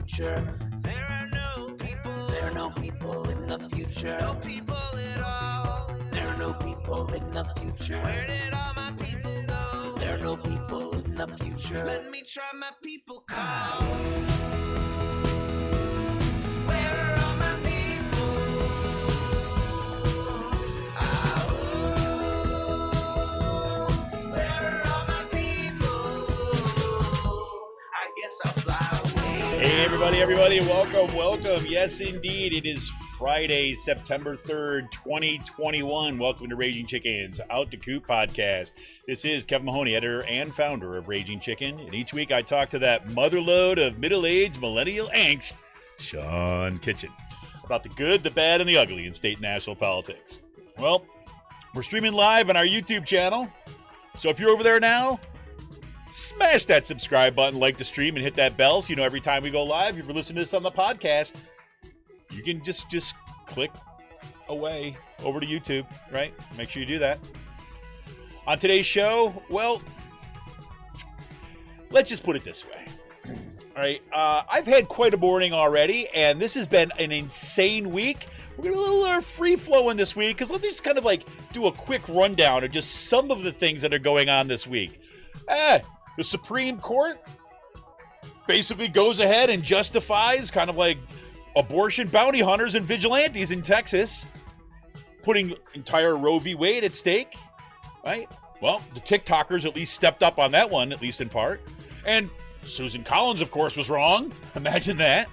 future. There are no people in the future. No people at all. There are no people in the future. Where did all my people go? There are no people in the future. Let me try my people call. Where are all my people? Where are all my people? I guess I'll fly away. Hey, everybody, welcome. Yes, indeed, it is Friday, September 3rd, 2021. Welcome to Raging Chicken's Out to Coop podcast. This is Kevin Mahoney, editor and founder of Raging Chicken, and each week I talk to that motherlode of middle-aged millennial angst, Sean Kitchen, about the good, the bad, and the ugly in state and national politics. Well, we're streaming live on our YouTube channel, so if you're over there now, smash that subscribe button, like the stream, and hit that bell so you know every time we go live. If you're listening to this on the podcast, you can just click away over to YouTube, right? Make sure you do that. On today's show, well, let's just put it this way. All right, I've had quite a morning already, and this has been an insane week. We're going to do a little free-flowing this week, because let's just kind of like do a quick rundown of just some of the things that are going on this week. The Supreme Court basically goes ahead and justifies kind of like abortion bounty hunters and vigilantes in Texas, putting entire Roe v. Wade at stake, right? Well, the TikTokers at least stepped up on that one, at least in part. And Susan Collins, of course, was wrong. Imagine that.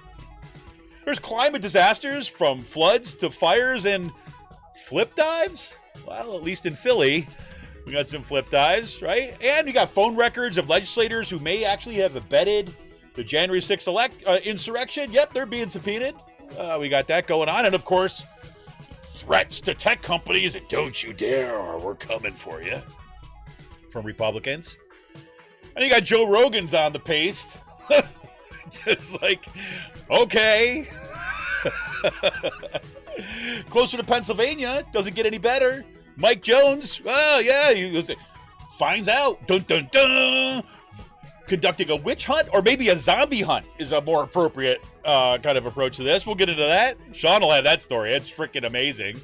There's climate disasters from floods to fires and flip dives. Well, at least in Philly, we got some flip dives, right? And you got phone records of legislators who may actually have abetted the January 6th insurrection. Yep, they're being subpoenaed. We got that going on. And, of course, threats to tech companies. Don't you dare, or we're coming for you, from Republicans. And you got Joe Rogan's on the paste. Just like, okay. Closer to Pennsylvania. Doesn't get any better. Mike Jones, well, yeah, he finds out, dun, dun, dun, conducting a witch hunt, or maybe a zombie hunt is a more appropriate kind of approach to this. We'll get into that. Sean will have that story. It's freaking amazing.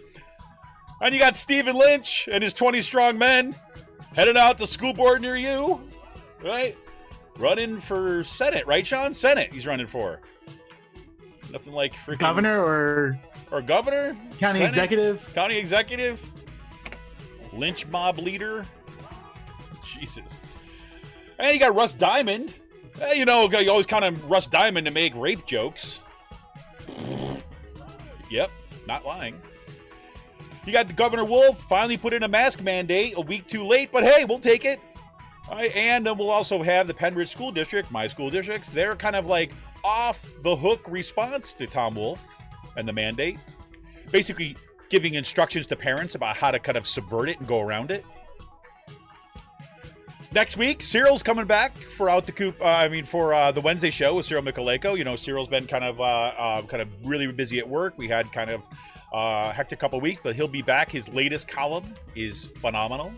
And you got Stephen Lynch and his 20 strong men heading out to school board near you, right? Running for Senate, right, Sean? Senate he's running for. Nothing like freaking... Governor or governor? County Senate? executive? County executive? Lynch mob leader. Jesus. And you got Russ Diamond. You know, you always count on Russ Diamond to make rape jokes. Yep, not lying. You got the Governor Wolf finally put in a mask mandate a week too late, but hey, we'll take it. All right, and then we'll also have the Penridge School District, my school districts. They're kind of like off the hook response to Tom Wolf and the mandate. Basically, giving instructions to parents about how to kind of subvert it and go around it. Next week, Cyril's coming back for Out the Coop. For the Wednesday show with Cyril Michaleko. You know, Cyril's been kind of really busy at work. We had kind of a hectic couple weeks, but he'll be back. His latest column is phenomenal.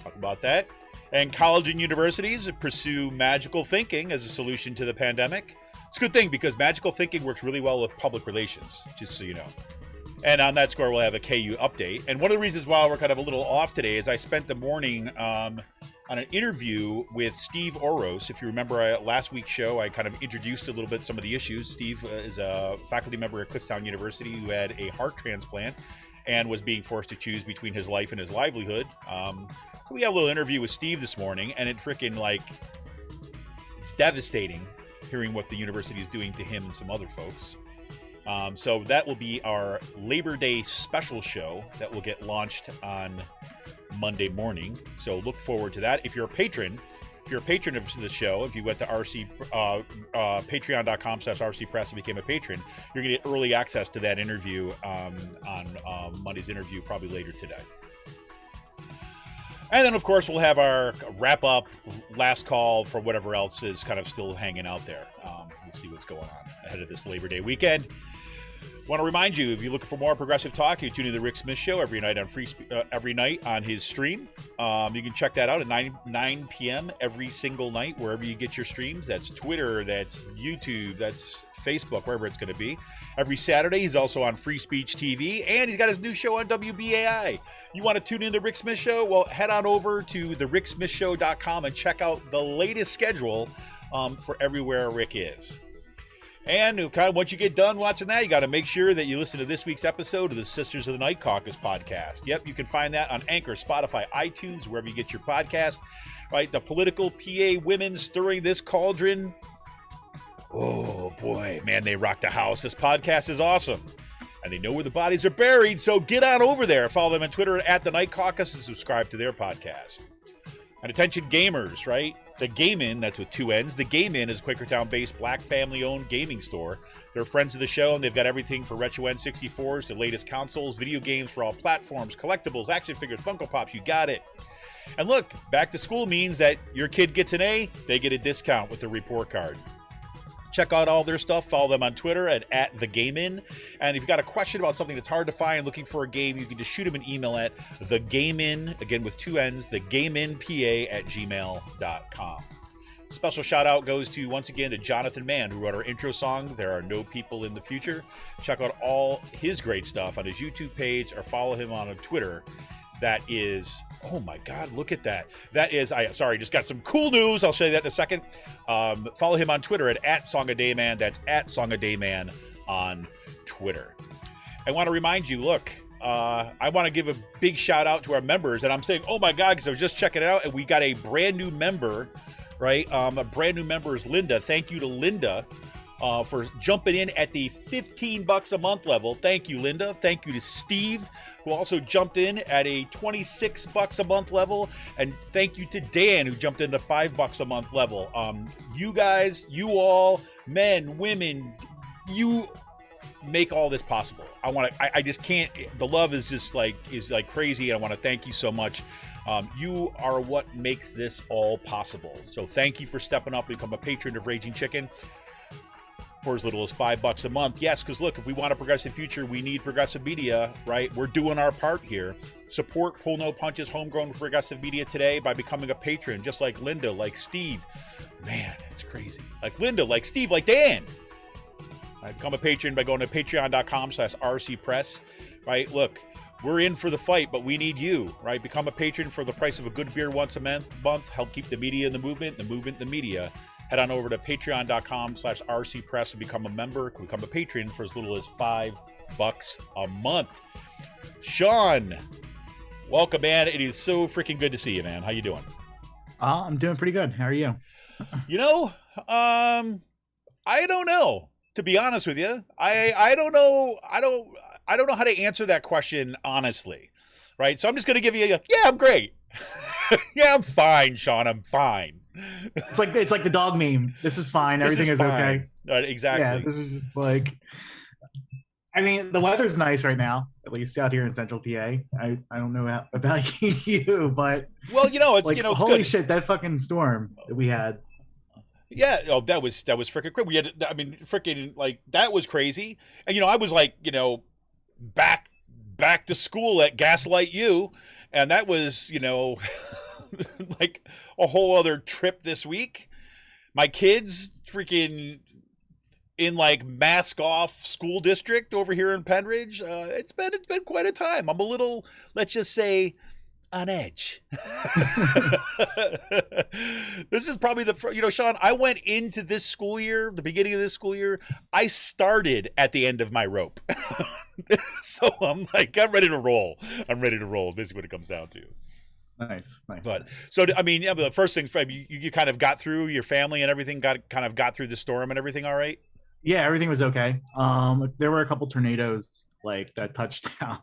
Talk about that. And college and universities pursue magical thinking as a solution to the pandemic. It's a good thing because magical thinking works really well with public relations, just so you know. And on that score, we'll have a KU update. And one of the reasons why we're kind of a little off today is I spent the morning on an interview with Steve Oros. If you remember last week's show, I kind of introduced a little bit some of the issues. Steve is a faculty member at Kutztown University who had a heart transplant and was being forced to choose between his life and his livelihood. So we had a little interview with Steve this morning, and it freaking, like, it's devastating hearing what the university is doing to him and some other folks. So that will be our Labor Day special show that will get launched on Monday morning. So look forward to that. If you're a patron of the show, if you went to patreon.com/RC Press and became a patron, you're going to get early access to that interview on Monday's interview, probably later today. And then, of course, we'll have our wrap-up, last call for whatever else is kind of still hanging out there. We'll see what's going on ahead of this Labor Day weekend. Want to remind you, if you're looking for more progressive talk, you tune in to the Rick Smith Show every night on every night on his stream. You can check that out at 9 p.m. every single night, wherever you get your streams. That's Twitter, that's YouTube, that's Facebook, wherever it's going to be. Every Saturday, he's also on Free Speech TV, and he's got his new show on WBAI. You want to tune in to the Rick Smith Show? Well, head on over to thericksmithshow.com and check out the latest schedule for everywhere Rick is. And kind of once you get done watching that, you got to make sure that you listen to this week's episode of the Sisters of the Night Caucus podcast. Yep, you can find that on Anchor, Spotify, iTunes, wherever you get your podcast. Right, the political PA women stirring this cauldron. Oh boy, man, they rock the house. This podcast is awesome, and they know where the bodies are buried. So get on over there, follow them on Twitter at the Night Caucus, and subscribe to their podcast. And attention gamers, right? The Game In, that's with 2 N's. The Game In is a Quakertown-based black family-owned gaming store. They're friends of the show, and they've got everything for retro N64s, the latest consoles, video games for all platforms, collectibles, action figures, Funko Pops, you got it. And look, back to school means that your kid gets an A, they get a discount with the report card. Check out all their stuff. Follow them on Twitter at The Game In. And if you've got a question about something that's hard to find, looking for a game, you can just shoot them an email at thegamein, again with 2 N's, thegameinpa@gmail.com. Special shout out goes to, once again, to Jonathan Mann, who wrote our intro song, There Are No People in the Future. Check out all his great stuff on his YouTube page or follow him on Twitter. That is, oh my God, look at that. That is, just got some cool news. I'll show you that in a second. Follow him on Twitter at SongAdayMan. That's at SongAdayMan on Twitter. I want to remind you, look, I want to give a big shout out to our members. And I'm saying, oh my God, because I was just checking it out and we got a brand new member, right? A brand new member is Linda. Thank you to Linda. For jumping in at the $15 a month level. Thank you, Linda. Thank you to Steve, who also jumped in at a $26 a month level. And thank you to Dan, who jumped in the $5 a month level. You guys, you all, men, women, you make all this possible. I just can't, the love is just like crazy. And I want to thank you so much. You are what makes this all possible. So thank you for stepping up and become a patron of Raging Chicken. For as little as $5 a month. Yes, because look, if we want a progressive future, we need progressive media, right? We're doing our part here. Support Pull No Punches homegrown progressive media today by becoming a patron, just like Linda, like Steve. Man, it's crazy. Like Linda, like Steve, like Dan. Right, become a patron by going to patreon.com/rcpress. Right, look, we're in for the fight, but we need you, right? Become a patron for the price of a good beer once a month. Help keep the media in the movement in the media. Head on over to patreon.com/rcpress and become a member, become a patron for as little as $5 a month. Sean, welcome, man. It is so freaking good to see you, man. How you doing? I'm doing pretty good. How are you? You know, I don't know, to be honest with you. I don't know. I don't know how to answer that question honestly. Right? So I'm just going to give you yeah, I'm great. Yeah, I'm fine, Sean. I'm fine. It's like the dog meme. This is fine. Everything is okay. Exactly. Yeah, this is just like. I mean, the weather's nice right now, at least out here in Central PA. I don't know about you, but well, you know, it's like, it's holy good. Shit, that fucking storm that we had. Yeah, oh, that was freaking crazy. We had, I mean, freaking like that was crazy. And I was like, back to school at Gaslight U, and that was, like a whole other trip this week. My kids freaking in like mask off school district over here in Penridge. It's been quite a time. I'm a little, let's just say, on edge. This is probably Sean, I went into this school year, the beginning of this school year, I started at the end of my rope. So I'm like, I'm ready to roll. Basically what it comes down to. Nice. But so, I mean, yeah, but the first thing, you kind of got through, your family and everything got through the storm and everything all right? Yeah, everything was okay. There were a couple tornadoes like that touched down.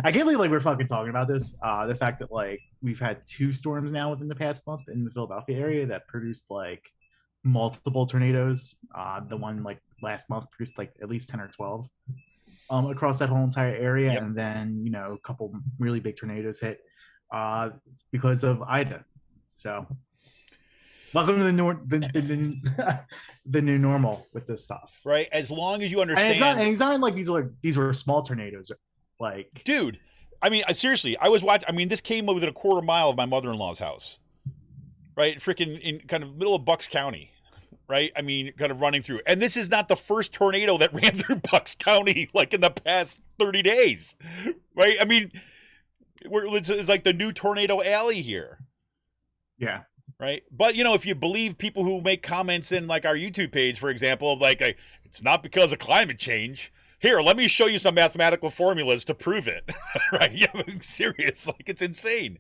I can't believe like we're fucking talking about this. The fact that like we've had 2 storms now within the past month in the Philadelphia area that produced like multiple tornadoes. The one like last month produced like at least 10 or 12 across that whole entire area. Yep. And then, a couple really big tornadoes hit because of Ida. So Welcome to the new normal with this stuff. Right? As long as you understand. And it's not like these were small tornadoes. Like, dude, I mean, seriously, I was watching. I mean, this came within a quarter mile of my mother-in-law's house, right? Freaking in kind of middle of Bucks County, right? I mean, kind of running through. And this is not the first tornado that ran through Bucks County like in the past 30 days, right? I mean, it's like the new tornado alley here. Yeah. Right. But, you know, if you believe people who make comments in like our YouTube page, for example, of like, it's not because of climate change. Here, let me show you some mathematical formulas to prove it. Right. Yeah, I'm serious. Like, it's insane.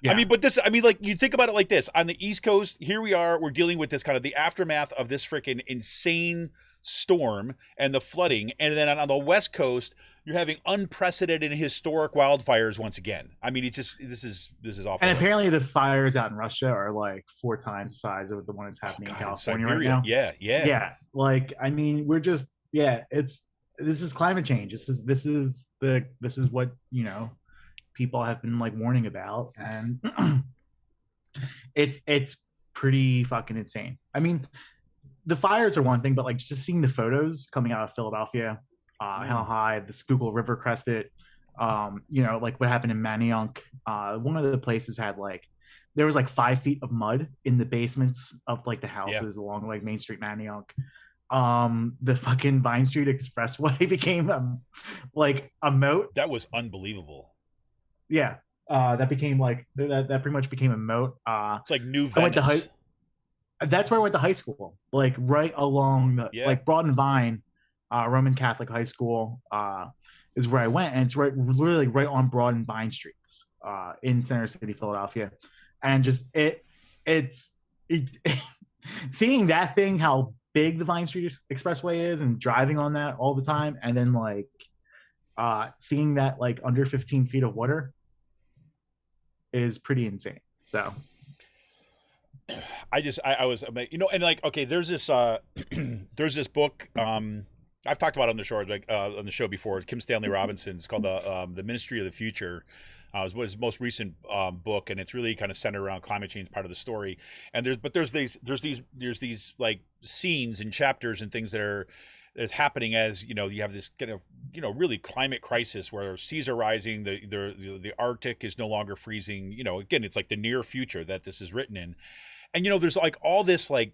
Yeah. I mean, but like, you think about it like this. On the East Coast, here we are. We're dealing with this kind of the aftermath of this freaking insane storm and the flooding. And then on the West Coast, you're having unprecedented historic wildfires once again. I mean, it's just this is awful. And apparently, the fires out in Russia are like 4 times the size of the one that's happening in California right now. Yeah. Like, I mean, we're just this is climate change. This is what, you know, people have been like warning about, and it's pretty fucking insane. I mean, the fires are one thing, but like just seeing the photos coming out of Philadelphia. How high the Schuylkill River crested, you know, like what happened in Manayunk. One of the places had there was 5 feet of mud in the basements of like the houses along like Main Street, Manayunk. The fucking Vine Street Expressway became like a moat. That was unbelievable. Yeah, that became like that pretty much became a moat. It's like New Venice. That's where I went to high school, like right along the like Broad and Vine. Roman Catholic high school is where I went, and it's literally right on Broad and Vine Streets in Center City, Philadelphia, and just it's seeing that thing, how big the Vine Street Expressway is, and driving on that all the time, and then like seeing that like under 15 feet of water is pretty insane. So I was, you know, and like, okay, there's this book. I've talked about it on the show, on the show before. Kim Stanley Robinson's called the Ministry of the Future. It was his most recent book, and it's really kind of centered around climate change, part of the story. And there's these like scenes and chapters and things that is happening as, you know, you have this kind of, you know, really climate crisis where seas are rising, the Arctic is no longer freezing. You know, again, it's like the near future that this is written in, and you know, there's like all this like.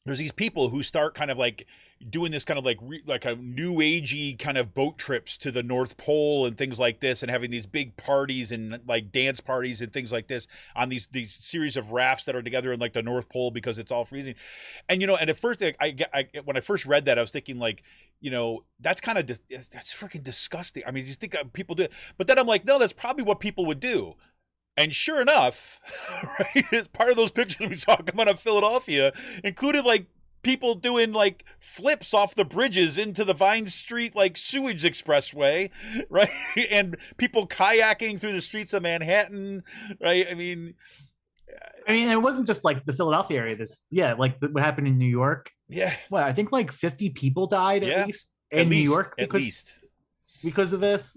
There's these people who start kind of like doing this kind of like a new agey kind of boat trips to the North Pole and things like this, and having these big parties and like dance parties and things like this on these series of rafts that are together in like the North Pole because it's all freezing. And you know, and at first when I first read that, I was thinking like, you know, that's kind of that's freaking disgusting. I mean, you think people do it, but then I'm like, no, that's probably what people would do. And sure enough, right, as part of those pictures we saw coming out of Philadelphia included like people doing like flips off the bridges into the Vine Street like sewage expressway, right? And people kayaking through the streets of Manhattan, right? I mean, it wasn't just like the Philadelphia area. Like what happened in New York. Yeah. Well, I think like 50 people died at least in New York because of this.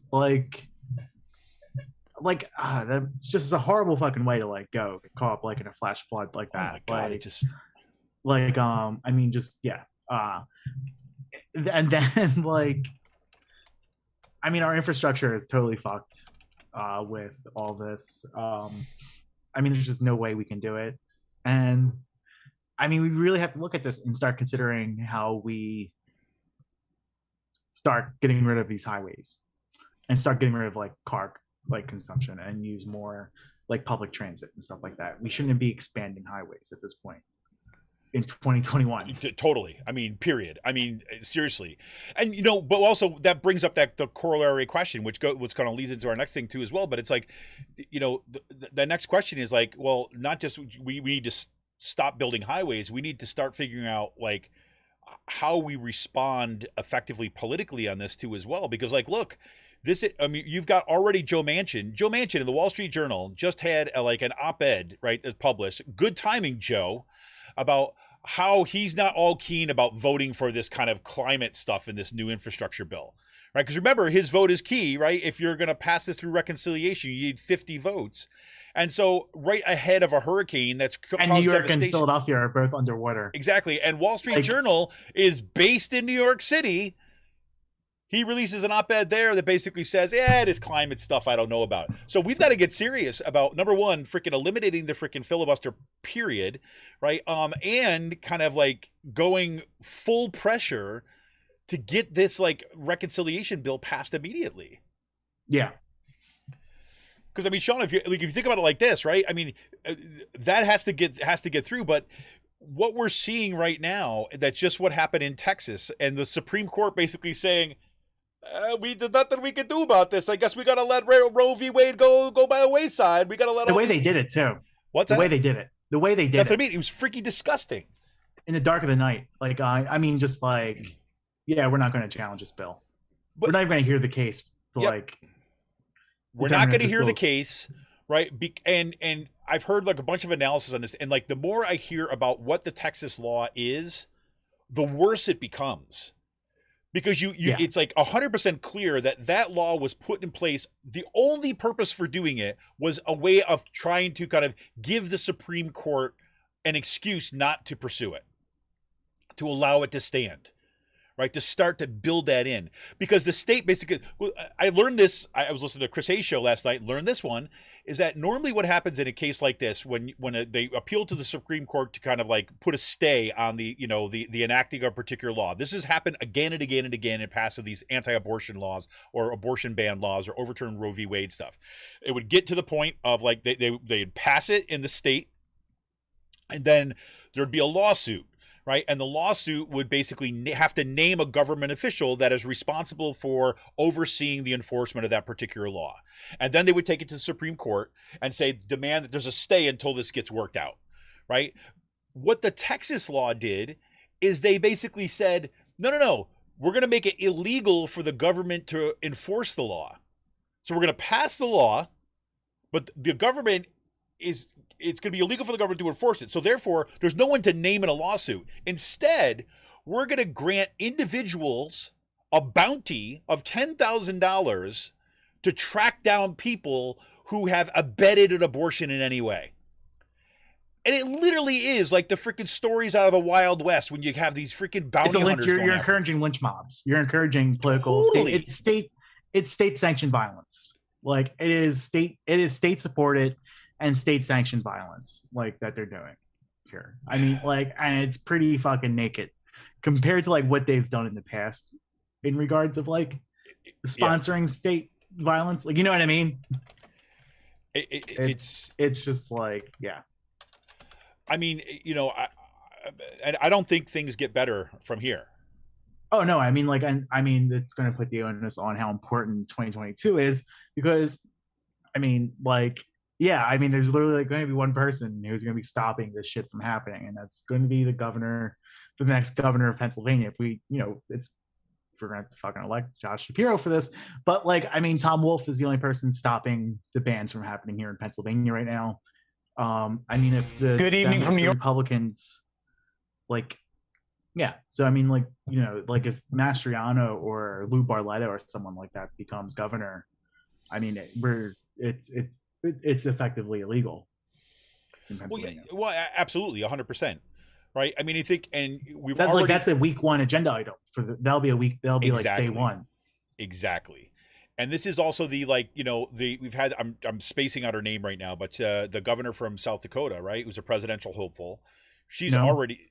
That's just a horrible fucking way to like go get caught up like in a flash flood like that. Oh my God, it just I mean, just and then like, I mean, our infrastructure is totally fucked with all this. I mean, there's just no way we can do it, and I mean, we really have to look at this and start considering how we start getting rid of these highways and start getting rid of like car consumption and use more like public transit and stuff like that. We shouldn't be expanding highways at this point in 2021. Totally. I mean, period. I mean, seriously. And you know, but also that brings up the corollary question, which kind of leads into our next thing too as well. But it's like, you know, the next question is like, well, not just we need to stop building highways. We need to start figuring out like how we respond effectively politically on this too as well. Because like, look, I mean, you've got already Joe Manchin. Joe Manchin in the Wall Street Journal just had like an op-ed, right, published. Good timing, Joe, about how he's not all keen about voting for this kind of climate stuff in this new infrastructure bill, right? Because remember, his vote is key, right? If you're going to pass this through reconciliation, you need 50 votes. And so right ahead of a hurricane that's and New York and Philadelphia are both underwater. Exactly. And Wall Street Journal is based in New York City. He releases an op-ed there that basically says, yeah, it is climate stuff I don't know about. So we've got to get serious about, number one, freaking eliminating the freaking filibuster period, right? And kind of like going full pressure to get this like reconciliation bill passed immediately. Yeah. Because I mean, Sean, if you think about it like this, right? I mean, that has to get through. But what we're seeing right now, that's just what happened in Texas, and the Supreme Court basically saying, we did nothing we could do about this. I guess we got to let Roe v. Wade go by the wayside. We got to let the way they did it too. What's the that? way they did it? The way they did That's it. what I mean. It was freaking disgusting. In the dark of the night, like I mean, just like, yeah, we're not going to challenge this bill. But we're not even going to hear the case. We're not going to hear the case, right? And I've heard like a bunch of analysis on this, and like the more I hear about what the Texas law is, the worse it becomes. Because it's like 100% clear that law was put in place. The only purpose for doing it was a way of trying to kind of give the Supreme Court an excuse not to pursue it, to allow it to stand, right? To start to build that in. Because the state basically, I learned this, I was listening to Chris Hayes' show last night, learned this one, is that normally what happens in a case like this, when they appeal to the Supreme Court to kind of like put a stay on the enacting of a particular law. This has happened again and again and again in past of these anti-abortion laws or abortion ban laws or overturn Roe v. Wade stuff. It would get to the point of like they'd pass it in the state, and then there'd be a lawsuit. Right. And the lawsuit would basically have to name a government official that is responsible for overseeing the enforcement of that particular law. And then they would take it to the Supreme Court and say, demand that there's a stay until this gets worked out. Right. What the Texas law did is they basically said, no, we're going to make it illegal for the government to enforce the law. So we're going to pass the law, but the government it's going to be illegal for the government to enforce it. So therefore, there's no one to name in a lawsuit. Instead, we're going to grant individuals a bounty of $10,000 to track down people who have abetted an abortion in any way. And it literally is like the freaking stories out of the Wild West when you have these freaking bounty hunters. You're encouraging lynch mobs. You're encouraging political it's state sanctioned violence. Like it is state supported and state sanctioned violence like that they're doing here. I mean, like, and it's pretty fucking naked compared to like what they've done in the past in regards of like sponsoring state violence. Like, you know what I mean? It's just like, yeah. I mean, I don't think things get better from here. Oh no, I mean, like, I mean, it's going to put the onus on how important 2022 is because, I mean, like, yeah, I mean, there's literally like going to be one person who's going to be stopping this shit from happening, and that's going to be the next governor of Pennsylvania. If we, if we're going to fucking elect Josh Shapiro for this, but like, I mean, Tom Wolf is the only person stopping the bans from happening here in Pennsylvania right now. I mean, if the good evening from New York Republicans, like, yeah, so I mean, like, like if Mastriano or Lou Barletta or someone like that becomes governor, I mean, it's effectively illegal in Pennsylvania. Well, absolutely, 100%. Right? I mean, you think, and that's a week one agenda item that'll be exactly. Like day one. Exactly. And this is also the, like, we've had, I'm spacing out her name right now, but the governor from South Dakota, right? Who's a presidential hopeful. She's already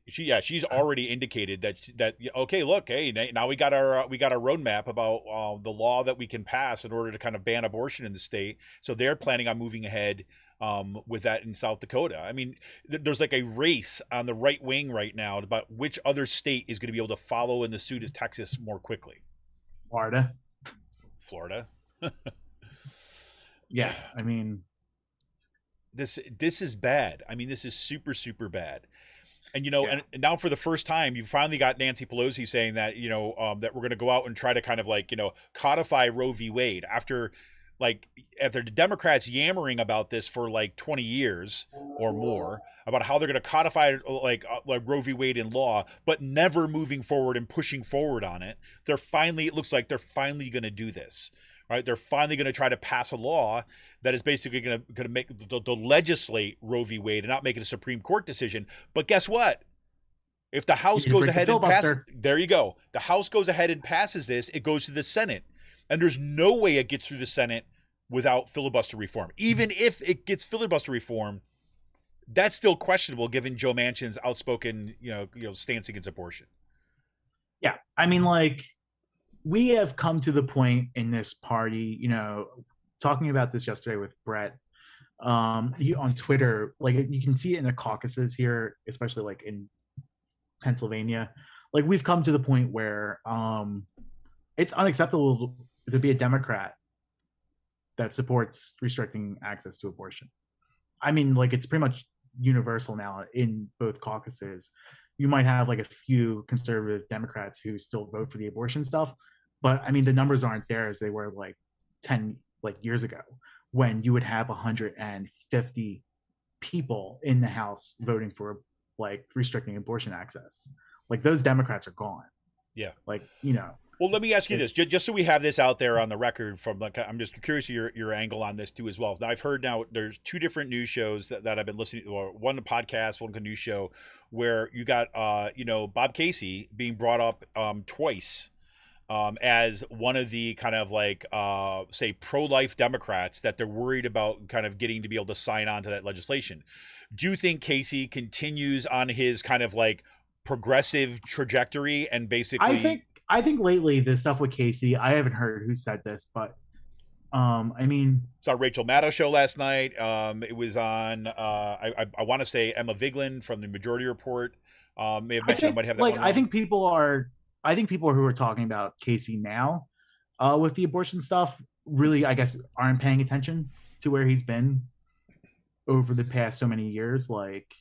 indicated that okay, look, hey, now we got our roadmap about the law that we can pass in order to kind of ban abortion in the state. So they're planning on moving ahead with that in South Dakota. I mean, there's like a race on the right wing right now about which other state is going to be able to follow in the suit of Texas more quickly. Florida. Yeah, I mean, this is bad. I mean, this is super, super bad. And, and now for the first time, you finally got Nancy Pelosi saying that, that we're going to go out and try to kind of like, codify Roe v. Wade after the Democrats yammering about this for like 20 years or more about how they're going to codify like Roe v. Wade in law, but never moving forward and pushing forward on it. It looks like they're finally going to do this, right? They're finally going to try to pass a law that is basically going to make the legislate Roe v. Wade and not make it a Supreme Court decision. But guess what? If the House goes ahead and passes, there you go. The House goes ahead and passes this, it goes to the Senate. And there's no way it gets through the Senate without filibuster reform. Even if it gets filibuster reform, that's still questionable given Joe Manchin's outspoken, stance against abortion. Yeah. I mean, like, we have come to the point in this party, talking about this yesterday with Brett, on Twitter, like you can see it in the caucuses here, especially like in Pennsylvania. Like we've come to the point where it's unacceptable to be a Democrat that supports restricting access to abortion. I mean, like it's pretty much universal now in both caucuses. You might have like a few conservative Democrats who still vote for the abortion stuff, but I mean the numbers aren't there as they were like 10 years ago, when you would have 150 people in the House voting for like restricting abortion access. Like those Democrats are gone. Yeah. Like, Well, let me ask you this, just so we have this out there on the record. I'm just curious your angle on this too as well. Now, I've heard there's two different news shows that I've been listening to, or one a podcast, one a news show, where you got Bob Casey being brought up twice as one of the kind of like say pro-life Democrats that they're worried about kind of getting to be able to sign on to that legislation. Do you think Casey continues on his kind of like progressive trajectory and basically? I think lately the stuff with Casey, I haven't heard who said this, but I mean, saw Rachel Maddow show last night. It was on I want to say Emma Vigeland from the Majority Report. May have mentioned I might have that. Like I think people who are talking about Casey now with the abortion stuff really, I guess, aren't paying attention to where he's been over the past so many years. Like,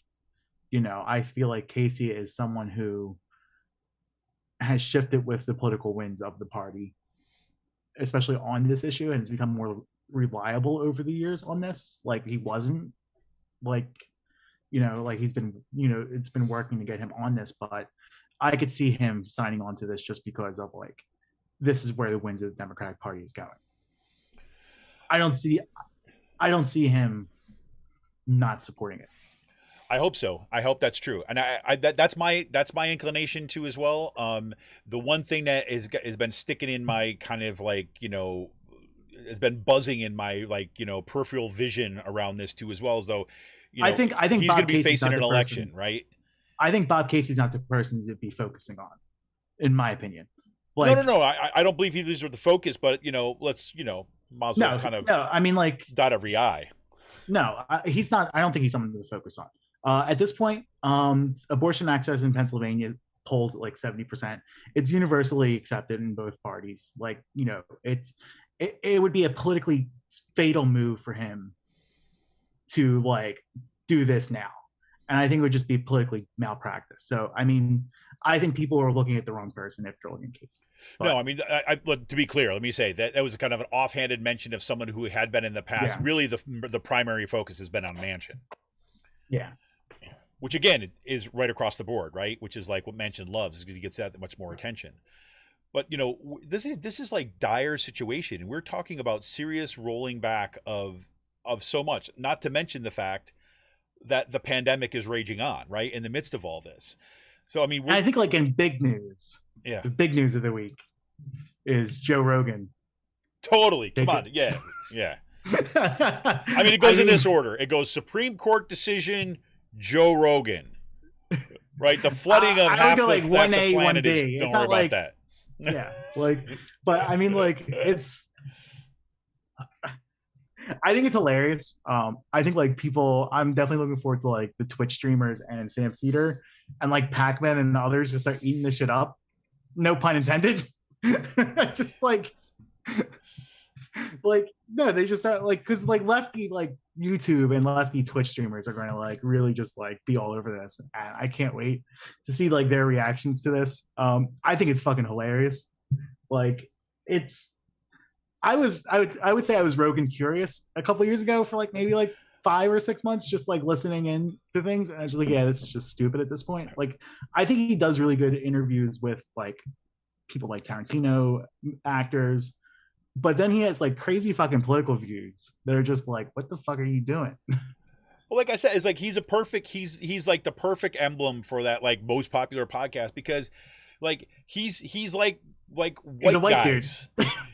I feel like Casey is someone who has shifted with the political winds of the party, especially on this issue, and has become more reliable over the years on this. Like he wasn't like, like he's been, it's been working to get him on this, but I could see him signing on to this just because of like, this is where the winds of the Democratic Party is going. I don't see him not supporting it. I hope so. I hope that's true, and that's my inclination too as well. The one thing that has been sticking in my kind of like has been buzzing in my like peripheral vision around this too as well, as though I think he's going to be facing an election, right? I think Bob Casey's not the person to be focusing on, in my opinion. Like, no. I don't believe he's with the focus, but let's might as well I mean, like dot every I. No, he's not. I don't think he's someone to focus on. At this point, abortion access in Pennsylvania polls at like 70%. It's universally accepted in both parties. Like, it would be a politically fatal move for him to like do this now. And I think it would just be politically malpractice. So, I mean, I think people are looking at the wrong person if they're looking at Casey. But, no, I mean, to be clear, let me say that was kind of an offhanded mention of someone who had been in the past. Yeah. Really, the primary focus has been on Manchin. Yeah. Which again is right across the board, right? Which is like what Manchin loves, because he gets that much more attention. But this is like dire situation, and we're talking about serious rolling back of so much. Not to mention the fact that the pandemic is raging on, right, in the midst of all this. So I mean, I think like in big news, the big news of the week is Joe Rogan. Totally, come on, yeah. I mean, it goes in this order. It goes Supreme Court decision. Joe Rogan, right? The flooding of half the planet is. Don't worry about that. Yeah, like, but I mean, like, it's. I think it's hilarious. I think like people. I'm definitely looking forward to like the Twitch streamers and Sam Cedar and like Pac-Man and others just start eating this shit up. No pun intended. Just like. Like no, they just start like because like lefty like YouTube and lefty Twitch streamers are going to like really just like be all over this, and I can't wait to see like their reactions to this. I think it's fucking hilarious. Like I would say I was Rogan curious a couple years ago for like maybe like 5 or 6 months just like listening in to things, and I was like, yeah, this is just stupid at this point. Like, I think he does really good interviews with like people like Tarantino, actors, but then he has like crazy fucking political views that are just like, what the fuck are you doing? Well, like I said, it's like he's like the perfect emblem for that like most popular podcast, because like he's like white guys.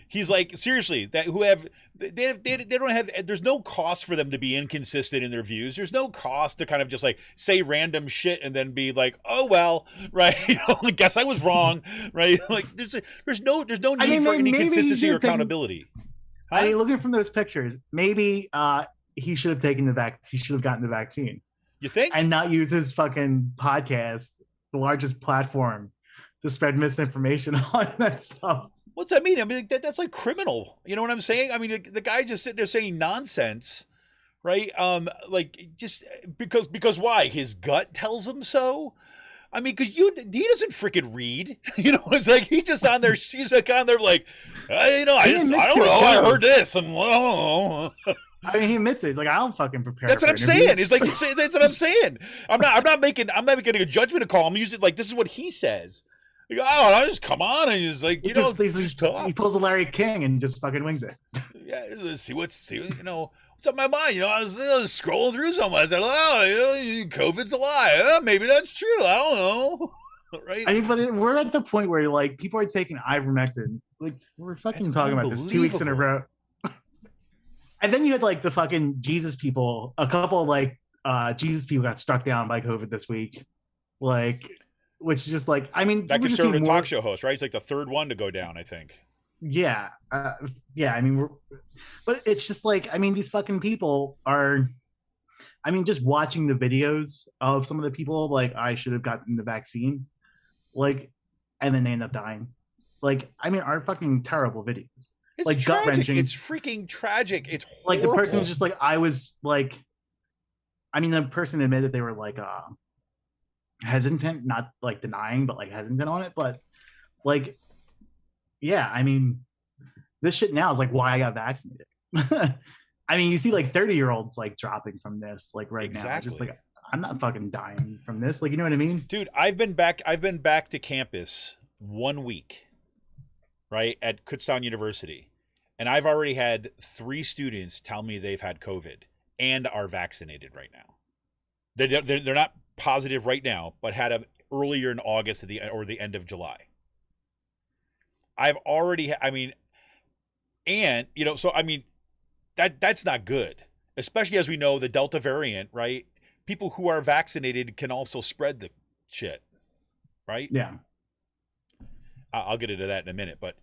He's like, seriously, that who have they don't have, there's no cost for them to be inconsistent in their views. There's no cost to kind of just like say random shit and then be like, oh well, right? I guess I was wrong, right? Like there's no need for any consistency or accountability. I mean, looking from those pictures, maybe he should have taken he should have gotten the vaccine. You think? And not use his fucking podcast, the largest platform, to spread misinformation on that stuff. What's that mean? I mean, that's like criminal. You know what I'm saying? I mean, the guy just sitting there saying nonsense, right? Like just because why? His gut tells him so. I mean, because he doesn't freaking read. You know, it's like he's just on there. She's like on there, like, I don't know. I heard this, and I mean, he admits it. He's like, I don't fucking prepare. That's what I'm saying. He's like, that's what I'm saying. I'm not making a judgment call. I'm using like this is what he says. Like, oh, I just come on, and he's like, you know, he pulls a Larry King and just fucking wings it. Yeah, let's see what's you know. What's on my mind? You know, I was scrolling through something. I said, "Oh, you know, COVID's a lie. Maybe that's true. I don't know." Right? I mean, but we're at the point where like people are taking ivermectin. Like we're fucking talking about this 2 weeks in a row. And then you had like the fucking Jesus people. A couple of like Jesus people got struck down by COVID this week. Like, which is just like, I mean, that conservative talk show host, right? It's like the third one to go down, I think. Yeah, yeah. I mean, but it's just like, I mean, these fucking people are. I mean, just watching the videos of some of the people, like, I should have gotten the vaccine, like, and then they end up dying. Like, I mean, are fucking terrible videos. It's like tragic. gut-wrenching. It's freaking tragic. It's horrible. Like the person is just like, I was like, I mean, the person admitted they were like hesitant, not like denying, but like hesitant on it. But like, yeah, I mean, this shit now is like why I got vaccinated. I mean, you see like 30-year-olds like dropping from this like right now. Just like, I'm not fucking dying from this. Like, you know what I mean? Dude, I've been back to campus 1 week, right, at Kutztown University. And I've already had 3 students tell me they've had COVID and are vaccinated right now. They're not positive right now, but had them earlier in August or the end of July. I've already, I mean, and, you know, so, I mean, that's not good, especially as we know the Delta variant, right? People who are vaccinated can also spread the shit, right? Yeah. I'll get into that in a minute, but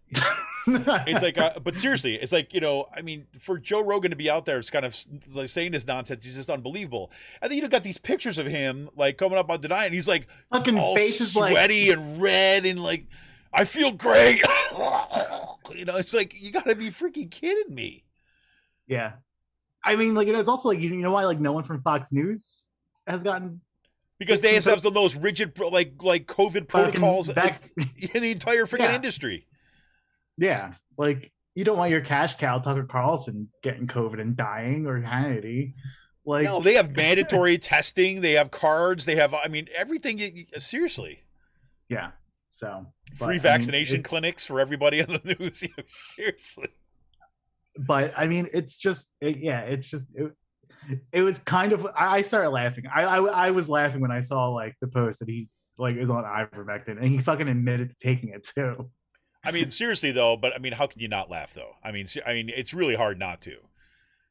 it's like, but seriously, it's like, you know, I mean, for Joe Rogan to be out there, it's kind of like saying this nonsense. He's just unbelievable. And then you got these pictures of him like coming up on denying. He's like fucking all face is sweaty and red and like, I feel great. You know, it's like, you gotta be freaking kidding me. Yeah. I mean, like, it's also like, you know why, like, no one from Fox News has gotten, because they have those rigid, like COVID protocols in the entire freaking industry. Yeah. Like, you don't want your cash cow, Tucker Carlson, getting COVID and dying, or Hannity. Like, no, they have mandatory testing. They have cards. They have, I mean, everything. Seriously. Yeah. So. Free vaccination clinics for everybody on the news. Seriously. But I mean, it's just, it was kind of, I started laughing. I was laughing when I saw like the post that he like is on ivermectin, and he fucking admitted to taking it too. I mean, seriously though, but I mean, how can you not laugh though? I mean, it's really hard not to.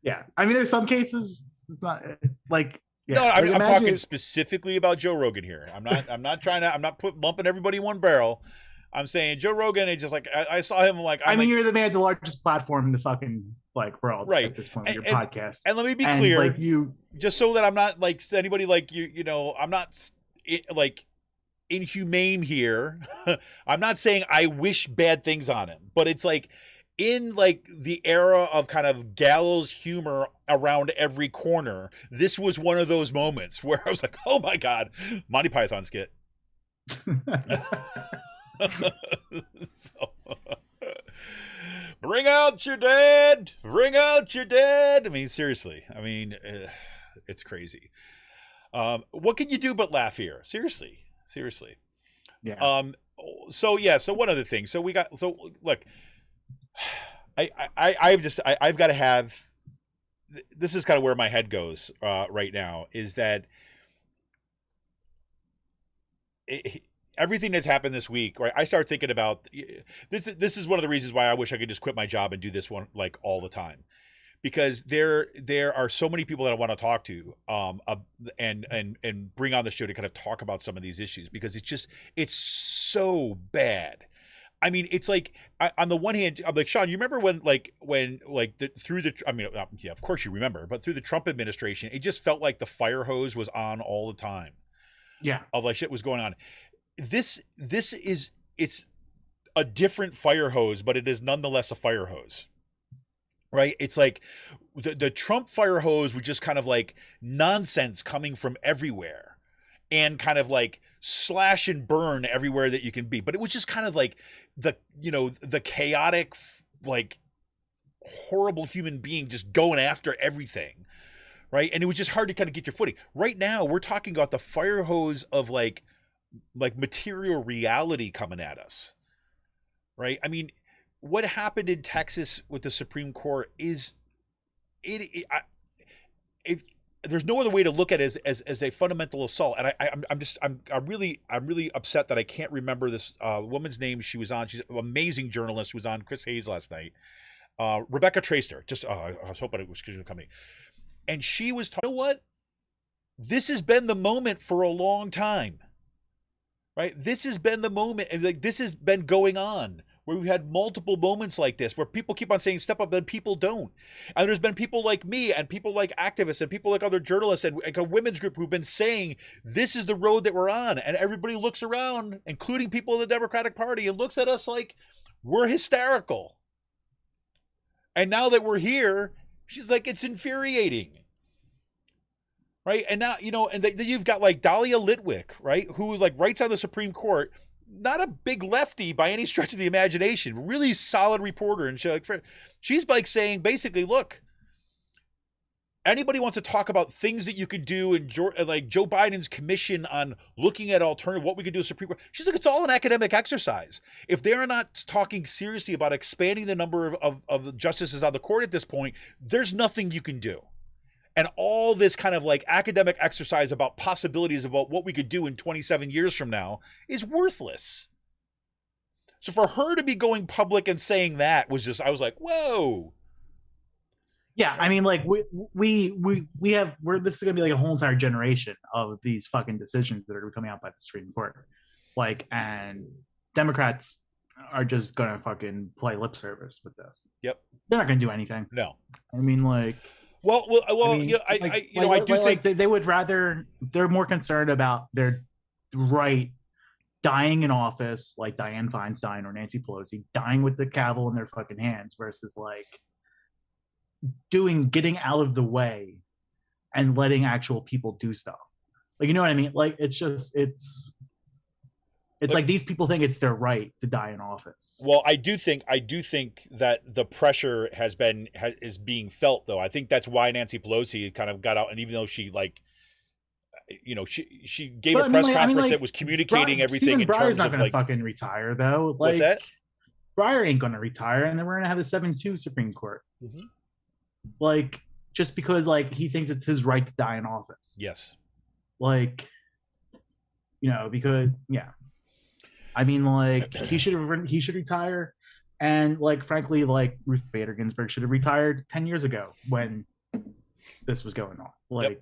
Yeah. I mean, there's some cases it's not like, yeah. No, like, I'm talking specifically about Joe Rogan here. I'm not lumping everybody in one barrel. I'm saying Joe Rogan, it just like I saw him like. I mean, you're the man at the largest platform in the fucking like world, right? At this point with your podcast. And let me be clear, like you, just so that I'm not like anybody like you. You know, I'm not like inhumane here. I'm not saying I wish bad things on him, but it's like in like the era of kind of gallows humor around every corner. This was one of those moments where I was like, oh my god, Monty Python skit. Bring out your dead. Bring out your dead. I mean, seriously. I mean, it's crazy. What can you do but laugh here? Seriously. Yeah. So one other thing. So look, I've got to have. This is kind of where my head goes right now. Is that everything that's happened this week, right? I start thinking about this. This is one of the reasons why I wish I could just quit my job and do this one like all the time, because there are so many people that I want to talk to, and bring on the show to kind of talk about some of these issues, because it's so bad. I mean, it's like on the one hand, I'm like, Sean, you remember when yeah, of course you remember, but through the Trump administration, it just felt like the fire hose was on all the time. Yeah. Of like shit was going on. It's a different fire hose, but it is nonetheless a fire hose. Right? It's like the Trump fire hose was just kind of like nonsense coming from everywhere and kind of like slash and burn everywhere that you can be. But it was just kind of like the chaotic, like horrible human being just going after everything. Right? And it was just hard to kind of get your footing. Right now, we're talking about the fire hose of like material reality coming at us. Right? I mean, what happened in Texas with the Supreme Court is there's no other way to look at it as a fundamental assault. And I'm really upset that I can't remember this woman's name she was on. She's an amazing journalist who was on Chris Hayes last night. Rebecca Traister. I was hoping it was coming. And she was talking, you know what? This has been the moment for a long time. Right? This has been the moment, and like this has been going on, where we've had multiple moments like this where people keep on saying step up, then people don't. And there's been people like me and people like activists and people like other journalists and a women's group who've been saying this is the road that we're on. And everybody looks around, including people in the Democratic Party, and looks at us like we're hysterical. And now that we're here, she's like, it's infuriating. Right? And now, and then you've got like Dahlia Litwick, right? Who like writes on the Supreme Court, not a big lefty by any stretch of the imagination, really solid reporter. And she's like saying basically, look, anybody wants to talk about things that you could do, and like Joe Biden's commission on looking at alternative, what we could do as Supreme Court. She's like, it's all an academic exercise. If they're not talking seriously about expanding the number of justices on the court at this point, there's nothing you can do. And all this kind of like academic exercise about possibilities about what we could do in 27 years from now is worthless. So for her to be going public and saying that was just, I was like, whoa. Yeah, I mean, like this is gonna be like a whole entire generation of these fucking decisions that are coming out by the Supreme Court. Like, and Democrats are just gonna fucking play lip service with this. Yep. They're not gonna do anything. No. I mean, like, Well, I mean, I do think they would rather, they're more concerned about their right dying in office, like Dianne Feinstein or Nancy Pelosi, dying with the gavel in their fucking hands, versus like getting out of the way and letting actual people do stuff. Like, you know what I mean? Like, it's like these people think it's their right to die in office. Well, I do think that the pressure is being felt, though. I think that's why Nancy Pelosi kind of got out, and even though she she gave a press conference that was communicating everything. Stephen in Breyer's terms not of going to like fucking retire, though. Like, what's that? Breyer ain't going to retire, and then we're going to have a 7-2 Supreme Court. Mm-hmm. Like, just because like he thinks it's his right to die in office. Yes. Like, because I mean, like he should retire, and like frankly, like Ruth Bader Ginsburg should have retired 10 years ago when this was going on. Like, yep.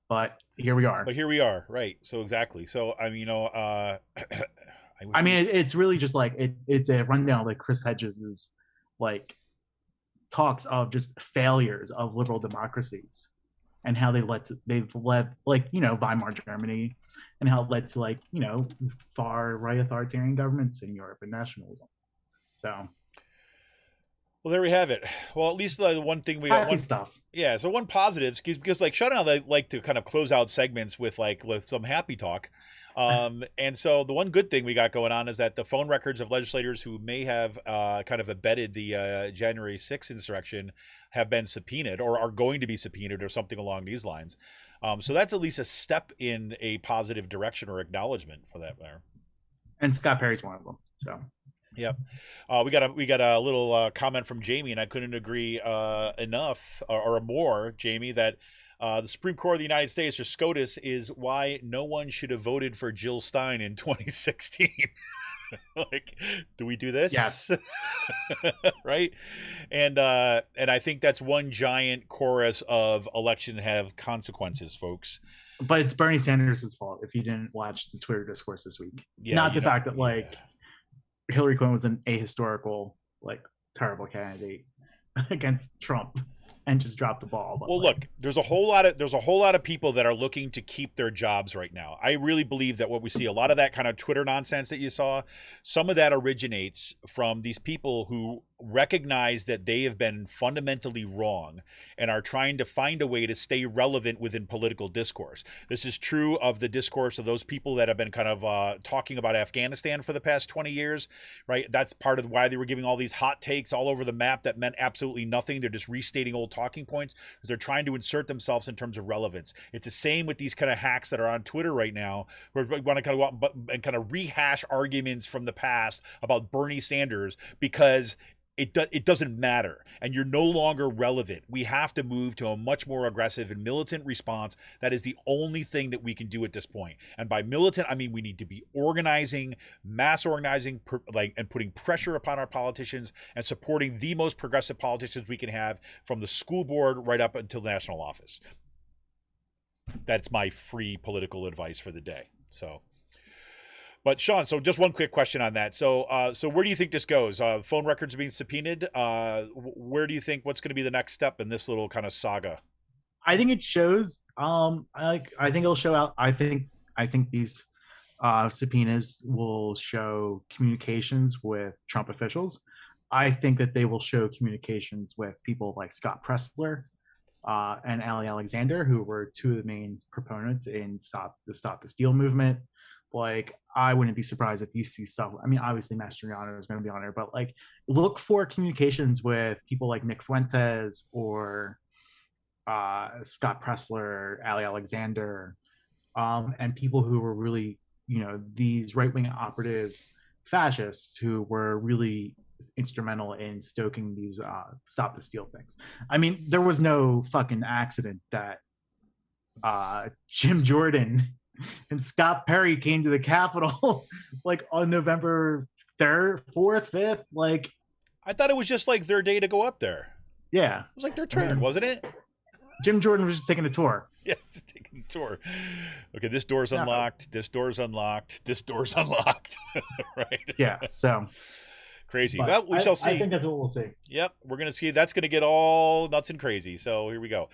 But here we are. Right? So exactly. So I mean, I mean, it's really just like it's a rundown of like Chris Hedges's like talks of just failures of liberal democracies and how they've led like Weimar Germany, and how it led to like far right authoritarian governments in Europe and nationalism. So Well, there we have it. Well, at least the one thing we got Happy one. stuff. Yeah, so one positives because like Sean and I like to kind of close out segments with some happy talk. And so the one good thing we got going on is that the phone records of legislators who may have kind of abetted the January 6th insurrection have been subpoenaed or are going to be subpoenaed or something along these lines. So that's at least a step in a positive direction or acknowledgement for that matter. And Scott Perry's one of them. So yep. We got a little comment from Jamie, and I couldn't agree enough or more, Jamie, that the Supreme Court of the United States, or SCOTUS, is why no one should have voted for Jill Stein in 2016. Like, do we do this? Yes. Right. And I think that's one giant chorus of election have consequences, folks. But it's Bernie Sanders' fault if you didn't watch the Twitter discourse this week. Yeah, not the fact that Hillary Clinton was an ahistorical, terrible candidate against Trump and just dropped the ball. But well, look, there's a whole lot of people that are looking to keep their jobs right now. I really believe that what we see, a lot of that kind of Twitter nonsense that you saw, some of that originates from these people who recognize that they have been fundamentally wrong and are trying to find a way to stay relevant within political discourse. This is true of the discourse of those people that have been kind of talking about Afghanistan for the past 20 years, right? That's part of why they were giving all these hot takes all over the map that meant absolutely nothing. They're just restating old talking points because they're trying to insert themselves in terms of relevance. It's the same with these kind of hacks that are on Twitter right now, who want to kind of go out and kind of rehash arguments from the past about Bernie Sanders because it doesn't matter and you're no longer relevant. We have to move to a much more aggressive and militant response. That is the only thing that we can do at this point. And by militant, I mean we need to be organizing, mass organizing, and putting pressure upon our politicians and supporting the most progressive politicians we can have, from the school board right up until national office. That's my free political advice for the day. But Sean, so just one quick question on that. So where do you think this goes? Phone records are being subpoenaed. Where do you think, what's going to be the next step in this little kind of saga? I think it shows. I think it'll show out. I think these subpoenas will show communications with Trump officials. I think that they will show communications with people like Scott Pressler and Ali Alexander, who were two of the main proponents in Stop the Steal movement. I wouldn't be surprised if you see stuff. I mean, obviously Mastriano is going to be on there, but look for communications with people like Nick Fuentes or Scott Pressler, Ali Alexander, and people who were really, these right-wing operatives, fascists who were really instrumental in stoking these Stop the Steal things. I mean, there was no fucking accident that Jim Jordan and Scott Perry came to the Capitol on November 3rd, 4th, 5th. I thought it was just their day to go up there. Yeah. It was their turn, wasn't it? Jim Jordan was just taking a tour. Yeah, just taking a tour. Okay, this door's unlocked. This door's unlocked. This door's unlocked. Right? Yeah, so crazy. Well, we shall see. I think that's what we'll see. Yep, we're going to see. That's going to get all nuts and crazy. So here we go.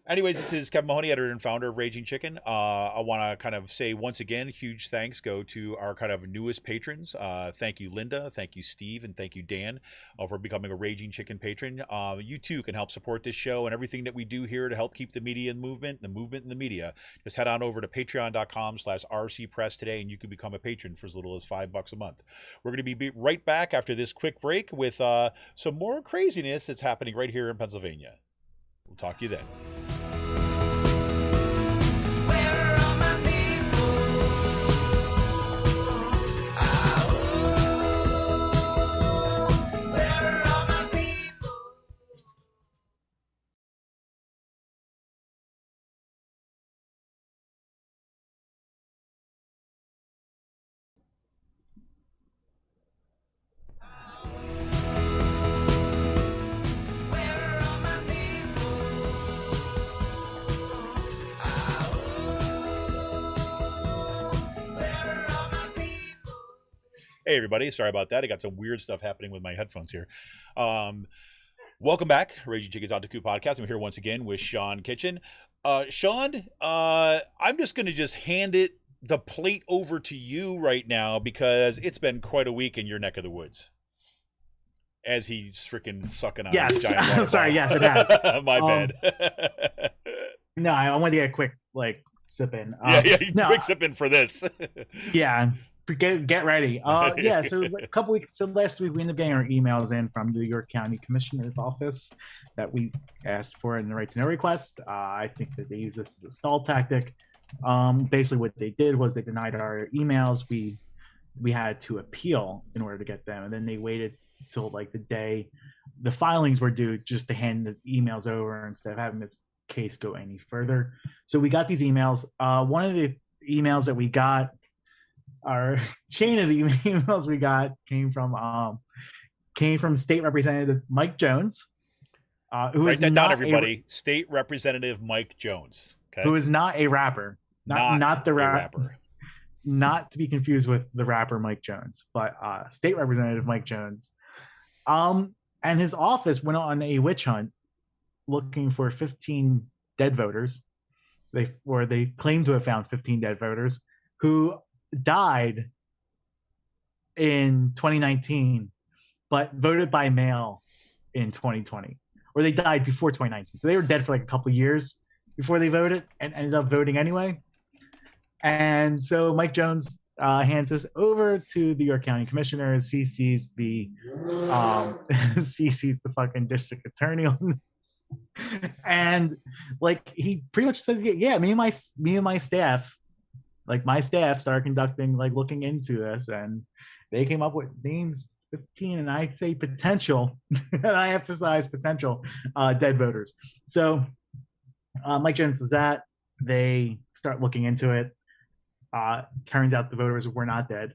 Anyways, this is Kevin Mahoney, editor and founder of Raging Chicken. I want to kind of say once again, huge thanks go to our kind of newest patrons. Thank you, Linda. Thank you, Steve. And thank you, Dan, for becoming a Raging Chicken patron. You too can help support this show and everything that we do here to help keep the media in movement, the movement in the media. Just head on over to patreon.com/rcpress today and you can become a patron for as little as $5 a month. We're going to be right back after this quick break with some more craziness that's happening right here in Pennsylvania. We'll talk to you then. Hey, everybody. Sorry about that. I got some weird stuff happening with my headphones here. Welcome back. Raging Chicken's Otaku Podcast. I'm here once again with Sean Kitchen. Sean, I'm just going to just hand the plate over to you right now because it's been quite a week in your neck of the woods. as he's freaking sucking on his Yes. giant water I'm sorry. bottle. Yes, it has. My bad. No, I wanted to get a quick sip in. Yeah, No, quick sip in for this. yeah. Get ready. Yeah. So a couple weeks. So last week we ended up getting our emails in from the York County Commissioner's office that we asked for in the right to know request. I think that they use this as a stall tactic. Basically, what they did was they denied our emails. We had to appeal in order to get them, and then they waited till like the day the filings were due just to hand the emails over instead of having this case go any further. So we got these emails. One of the emails that we got, our chain of the emails we got came from State Representative Mike Jones, who Write is that not down, everybody. State Representative Mike Jones. Okay. who is not a rapper, not the rapper. Not to be confused with the rapper Mike Jones, but State Representative Mike Jones. And his office went on a witch hunt looking for 15 dead voters. They claimed to have found 15 dead voters who died in 2019, but voted by mail in 2020, or they died before 2019. So they were dead for like a couple of years before they voted and ended up voting anyway. And so Mike Jones hands this over to the York County Commissioner, CC's the CC's the fucking district attorney on this. And like he pretty much says, yeah, me and my staff, like my staff started conducting, like looking into this, and they came up with names 15, and I say potential, and I emphasize potential dead voters. So Mike Jones does that. They start looking into it. Turns out the voters were not dead.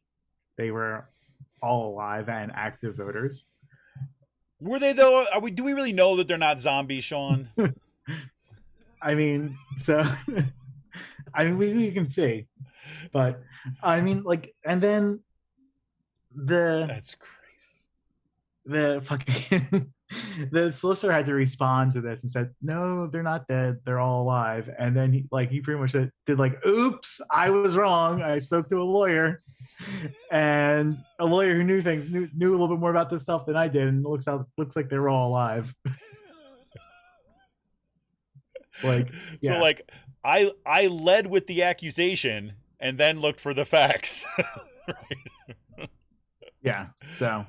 They were all alive and active voters. Were they though? Do we really know that they're not zombies, Sean? I mean, so I mean, we can see, but I mean, like, and then that's crazy. The fucking the solicitor had to respond to this and said, no, they're not dead, there all alive. And then he pretty much did like, oops, I was wrong, I spoke to a lawyer, and a lawyer who knew a little bit more about this stuff than I did, and looks like they were all alive. Like, yeah. So like I led with the accusation and then looked for the facts. Right. Yeah, so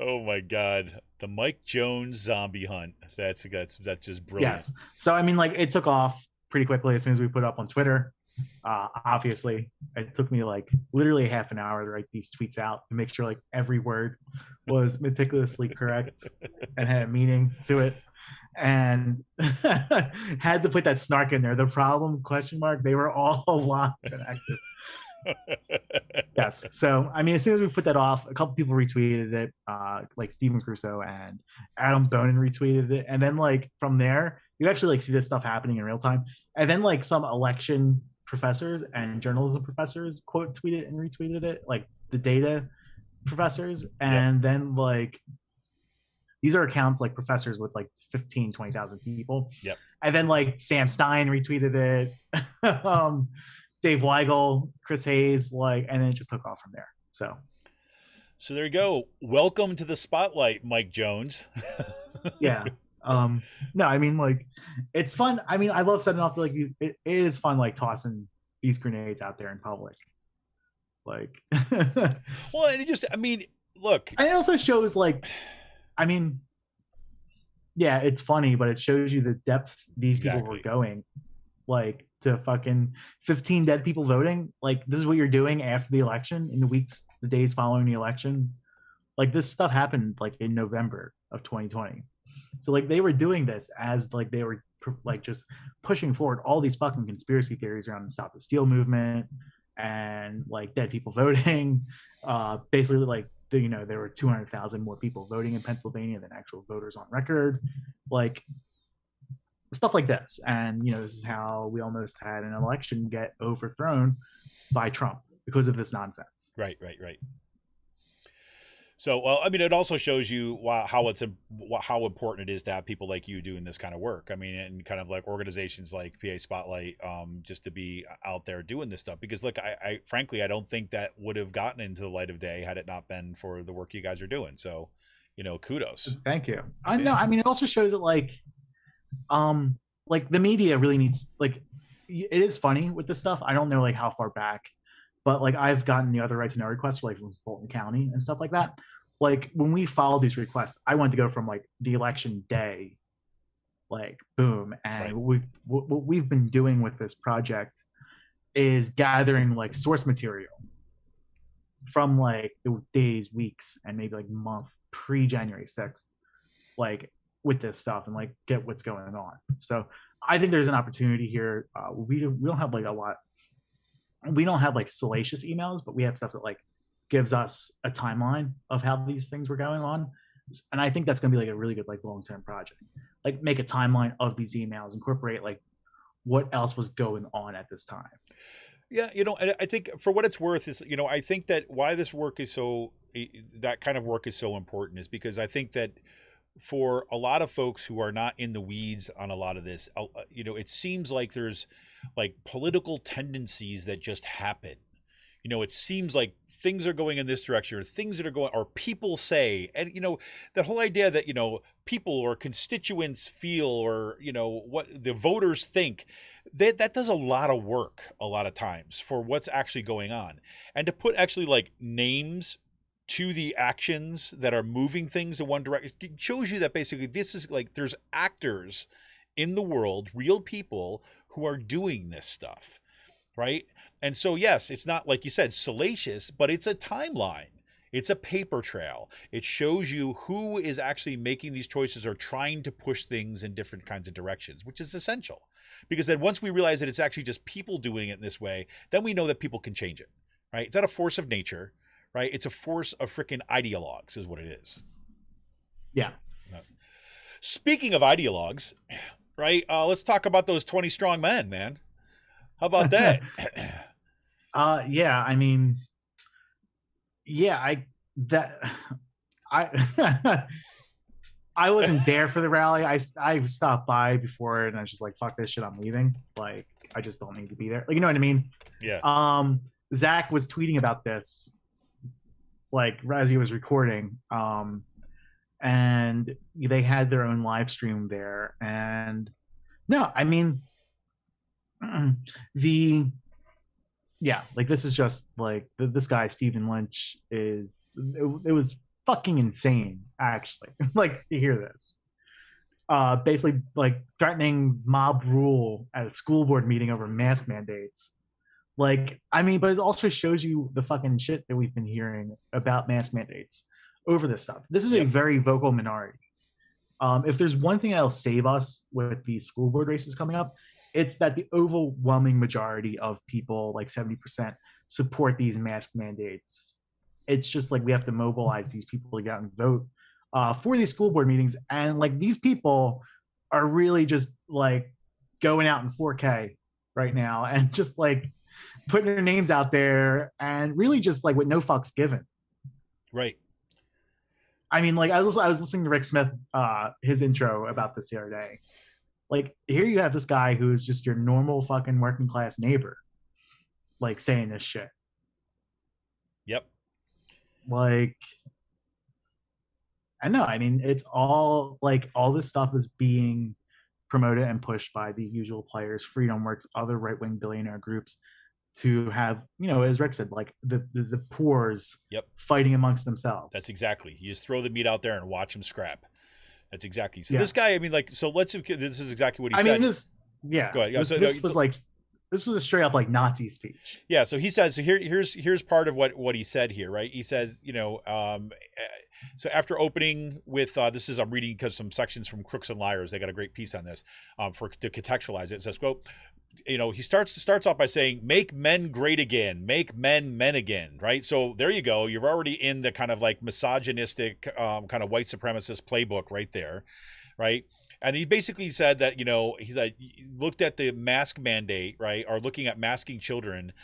oh my god, the Mike Jones zombie hunt. That's just brilliant. Yes. So I mean, like, it took off pretty quickly as soon as we put it up on Twitter. Obviously, it took me like literally half an hour to write these tweets out to make sure like every word was meticulously correct and had a meaning to it, and had to put that snark in there. The problem ? They were all alive and active. Yes. So I mean, as soon as we put that off, a couple people retweeted it, like Stephen Crusoe and Adam Bonin retweeted it, and then like from there, you actually like see this stuff happening in real time. And then like some election professors and journalism professors quote tweeted and retweeted it, like the data professors, and then like these are accounts like professors with like 20,000 people. Yep. And then like Sam Stein retweeted it. Dave Weigel, Chris Hayes, like, and then it just took off from there. So there you go. Welcome to the spotlight, Mike Jones. Yeah. No, I mean, like, it's fun. I mean, I love setting off, like, it is fun, like, tossing these grenades out there in public. Like, well, and it just, I mean, look. And it also shows, like, I mean, yeah, it's funny, but it shows you the depth these people were going. Like, to fucking 15 dead people voting. Like, this is what you're doing after the election, in the days following the election. Like, this stuff happened, like, in November of 2020. So, like, they were doing this as, like, they were, like, just pushing forward all these fucking conspiracy theories around the Stop the Steal movement and, like, dead people voting. Basically, like, there were 200,000 more people voting in Pennsylvania than actual voters on record. Like, stuff like this. And, this is how we almost had an election get overthrown by Trump because of this nonsense. Right. So, well, I mean, it also shows you how important it is to have people like you doing this kind of work. I mean, and kind of like organizations like PA Spotlight, just to be out there doing this stuff. Because, look, I frankly, I don't think that would have gotten into the light of day had it not been for the work you guys are doing. So, kudos. Thank you. No, I mean, it also shows that like the media really needs like it is funny with this stuff. I don't know like how far back, but like I've gotten the other right to know requests like from Fulton County and stuff like that. Like when we followed these requests, I wanted to go from like the election day, like boom, and what we've been doing with this project is gathering like source material from like the days, weeks, and maybe like month pre-January 6th, like with this stuff and like get what's going on. So I think there's an opportunity here. We don't have like a lot. We don't have like salacious emails, but we have stuff that like gives us a timeline of how these things were going on. And I think that's going to be like a really good like long-term project. Like make a timeline of these emails, incorporate like what else was going on at this time. Yeah, I think for what it's worth is, I think that why this work is that kind of work is so important is because I think that for a lot of folks who are not in the weeds on a lot of this, it seems like there's like political tendencies that just happen. It seems like things are going in this direction or things that are going, or people say, and, that whole idea that, people or constituents feel or, what the voters think, that does a lot of work a lot of times for what's actually going on. And to put actually like names to the actions that are moving things in one direction, it shows you that basically this is like there's actors in the world, real people who are doing this stuff, right? And so, yes, it's not, like you said, salacious, but it's a timeline. It's a paper trail. It shows you who is actually making these choices or trying to push things in different kinds of directions, which is essential. Because then once we realize that it's actually just people doing it in this way, then we know that people can change it, right? It's not a force of nature, right? It's a force of freaking ideologues is what it is. Yeah. Speaking of ideologues, right? Let's talk about those 20 strong men, man. How about that? Yeah, I mean, yeah, I wasn't there for the rally. I stopped by before and I was just like, fuck this shit, I'm leaving. Like, I just don't need to be there. Like, you know what I mean? Yeah. Zach was tweeting about this, like, as he was recording. And they had their own live stream there. And no, I mean, like this is just like this guy Stephen Lynch it was fucking insane actually. Like to hear this basically like threatening mob rule at a school board meeting over mask mandates. Like, I mean, but it also shows you the fucking shit that we've been hearing about mask mandates over this stuff. This is a very vocal minority. If there's one thing that'll save us with the school board races coming up, it's that the overwhelming majority of people, like 70%, support these mask mandates. It's just like we have to mobilize these people to get out and vote for these school board meetings. And like these people are really just like going out in 4K right now and just like putting their names out there and really just like with no fucks given. Right. I mean, like I was listening to Rick Smith, his intro about this the other day. Like here you have this guy who is just your normal fucking working class neighbor, like saying this shit. Yep. Like, I know. I mean, it's all like all this stuff is being promoted and pushed by the usual players, FreedomWorks, other right-wing billionaire groups, to have, you know, as Rick said, like the poors fighting amongst themselves. That's exactly. You just throw the meat out there and watch them scrap. That's exactly. So this guy, I mean, like, so this is exactly what he said. I mean, go ahead. This was a straight up like Nazi speech. Yeah. So he says, so here's part of what he said here, right? He says, you know, so after opening with, I'm reading because some sections from Crooks and Liars, they got a great piece on this to contextualize it. It says, quote, you know, he starts off by saying, make men great again, make men again, right? So there you go. You're already in the kind of like misogynistic kind of white supremacist playbook right there, right? And he basically said that, you know, he's like, looked at the mask mandate, right, or looking at masking children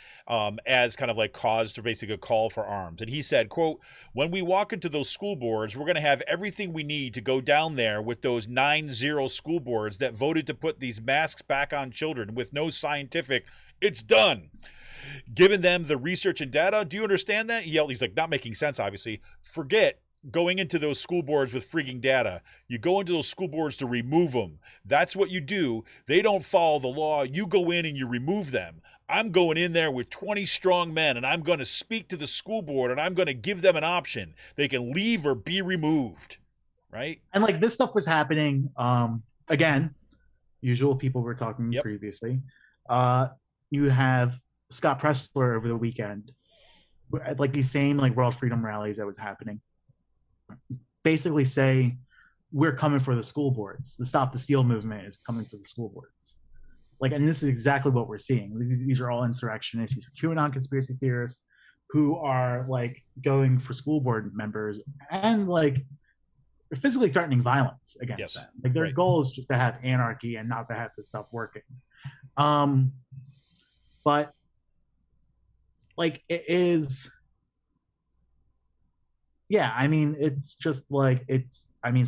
as kind of like cause to basically a call for arms. And he said, quote, when we walk into those school boards, we're going to have everything we need to go down there with those 9-0 school boards that voted to put these masks back on children with no scientific, it's done. Given them the research and data. Do you understand that? He's like, not making sense, obviously. Forget going into those school boards with freaking data. You go into those school boards to remove them. That's what you do. They don't follow the law. You go in and you remove them. I'm going in there with 20 strong men, and I'm going to speak to the school board, and I'm going to give them an option. They can leave or be removed, right? And like this stuff was happening. Again, usual people were talking Yep. previously. You have Scott Pressler over the weekend, like these same like World Freedom rallies that was happening. Basically, say we're coming for the school boards. The Stop the Steal movement is coming for the school boards. Like, and this is exactly what we're seeing. These are all insurrectionists. These are QAnon conspiracy theorists who are like going for school board members and like physically threatening violence against them. Like their goal is just to have anarchy and not to have this stuff working. But like it is, yeah. I mean, it's just like it's. I mean,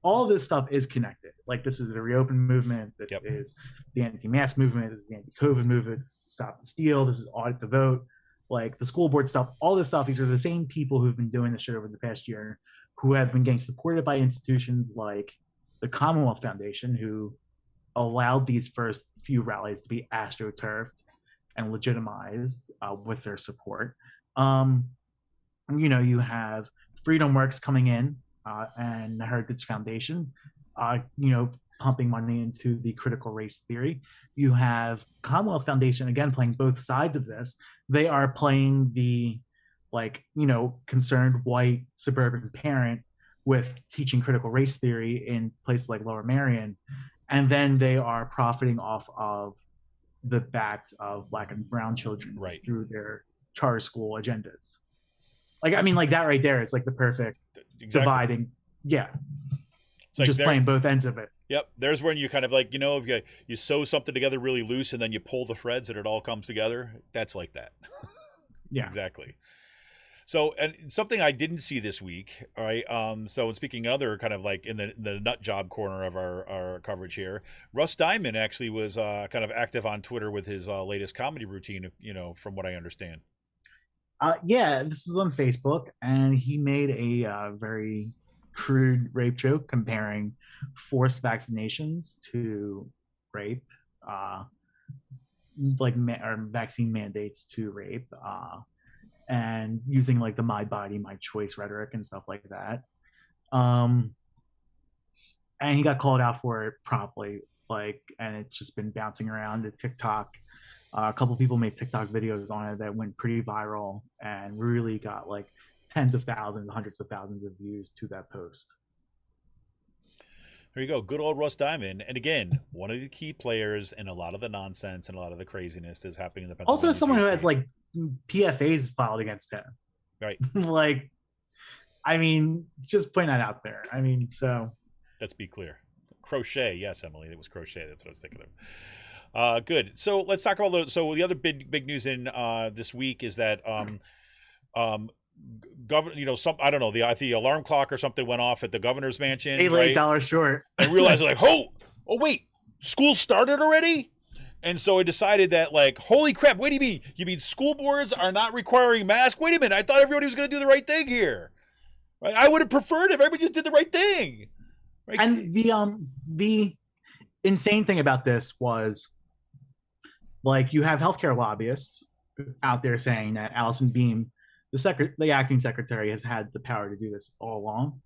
all of this stuff is connected. Like this is the Reopen movement. This is the anti-mask movement. This is the anti-COVID movement. This is Stop the Steal. This is Audit the Vote. Like the school board stuff. All this stuff. These are the same people who've been doing this shit over the past year, who have been getting supported by institutions like the Commonwealth Foundation, who allowed these first few rallies to be astroturfed and legitimized with their support. You know, you have Freedom Works coming in and the Heritage Foundation, you know, pumping money into the critical race theory. You have Commonwealth Foundation, again, playing both sides of this. They are playing the, like, you know, concerned white suburban parent with teaching critical race theory in places like Lower Merion. And then they are profiting off of the backs of Black and brown children through their charter school agendas. Like, I mean, like that right there is like the perfect dividing. Yeah. It's like just playing both ends of it. Yep. There's when you kind of like, you know, if you sew something together really loose and then you pull the threads and it all comes together. That's like that. Yeah. Exactly. So, and something I didn't see this week, all right. So, speaking of other kind of like in the nut job corner of our coverage here, Russ Diamond actually was kind of active on Twitter with his latest comedy routine, you know, from what I understand. Yeah, this was on Facebook, and he made a very crude rape joke comparing forced vaccinations to rape, or vaccine mandates to rape, and using like the "my body, my choice" rhetoric and stuff like that. And he got called out for it promptly, like, and it's just been bouncing around to TikTok. A couple people made TikTok videos on it that went pretty viral and really got like tens of thousands, hundreds of thousands of views to that post. There you go. Good old Russ Diamond. And again, one of the key players in a lot of the nonsense and a lot of the craziness that's happening in the Also someone who has like PFAs filed against him. Right. Like, I mean, just putting that out there. I mean, so. Let's be clear. Crochet. Yes, Emily. It was crochet. That's what I was thinking of. Good. So let's talk about the other big news in this week is that governor, you know, I don't know, the alarm clock or something went off at the governor's mansion. $8 short. And realized like, oh wait, school started already? And so I decided that like, holy crap, what do you mean? You mean school boards are not requiring masks? Wait a minute, I thought everybody was going to do the right thing here. Right? I would have preferred if everybody just did the right thing. Right? And the insane thing about this was, like, you have healthcare lobbyists out there saying that Allison Beam, the acting secretary, has had the power to do this all along.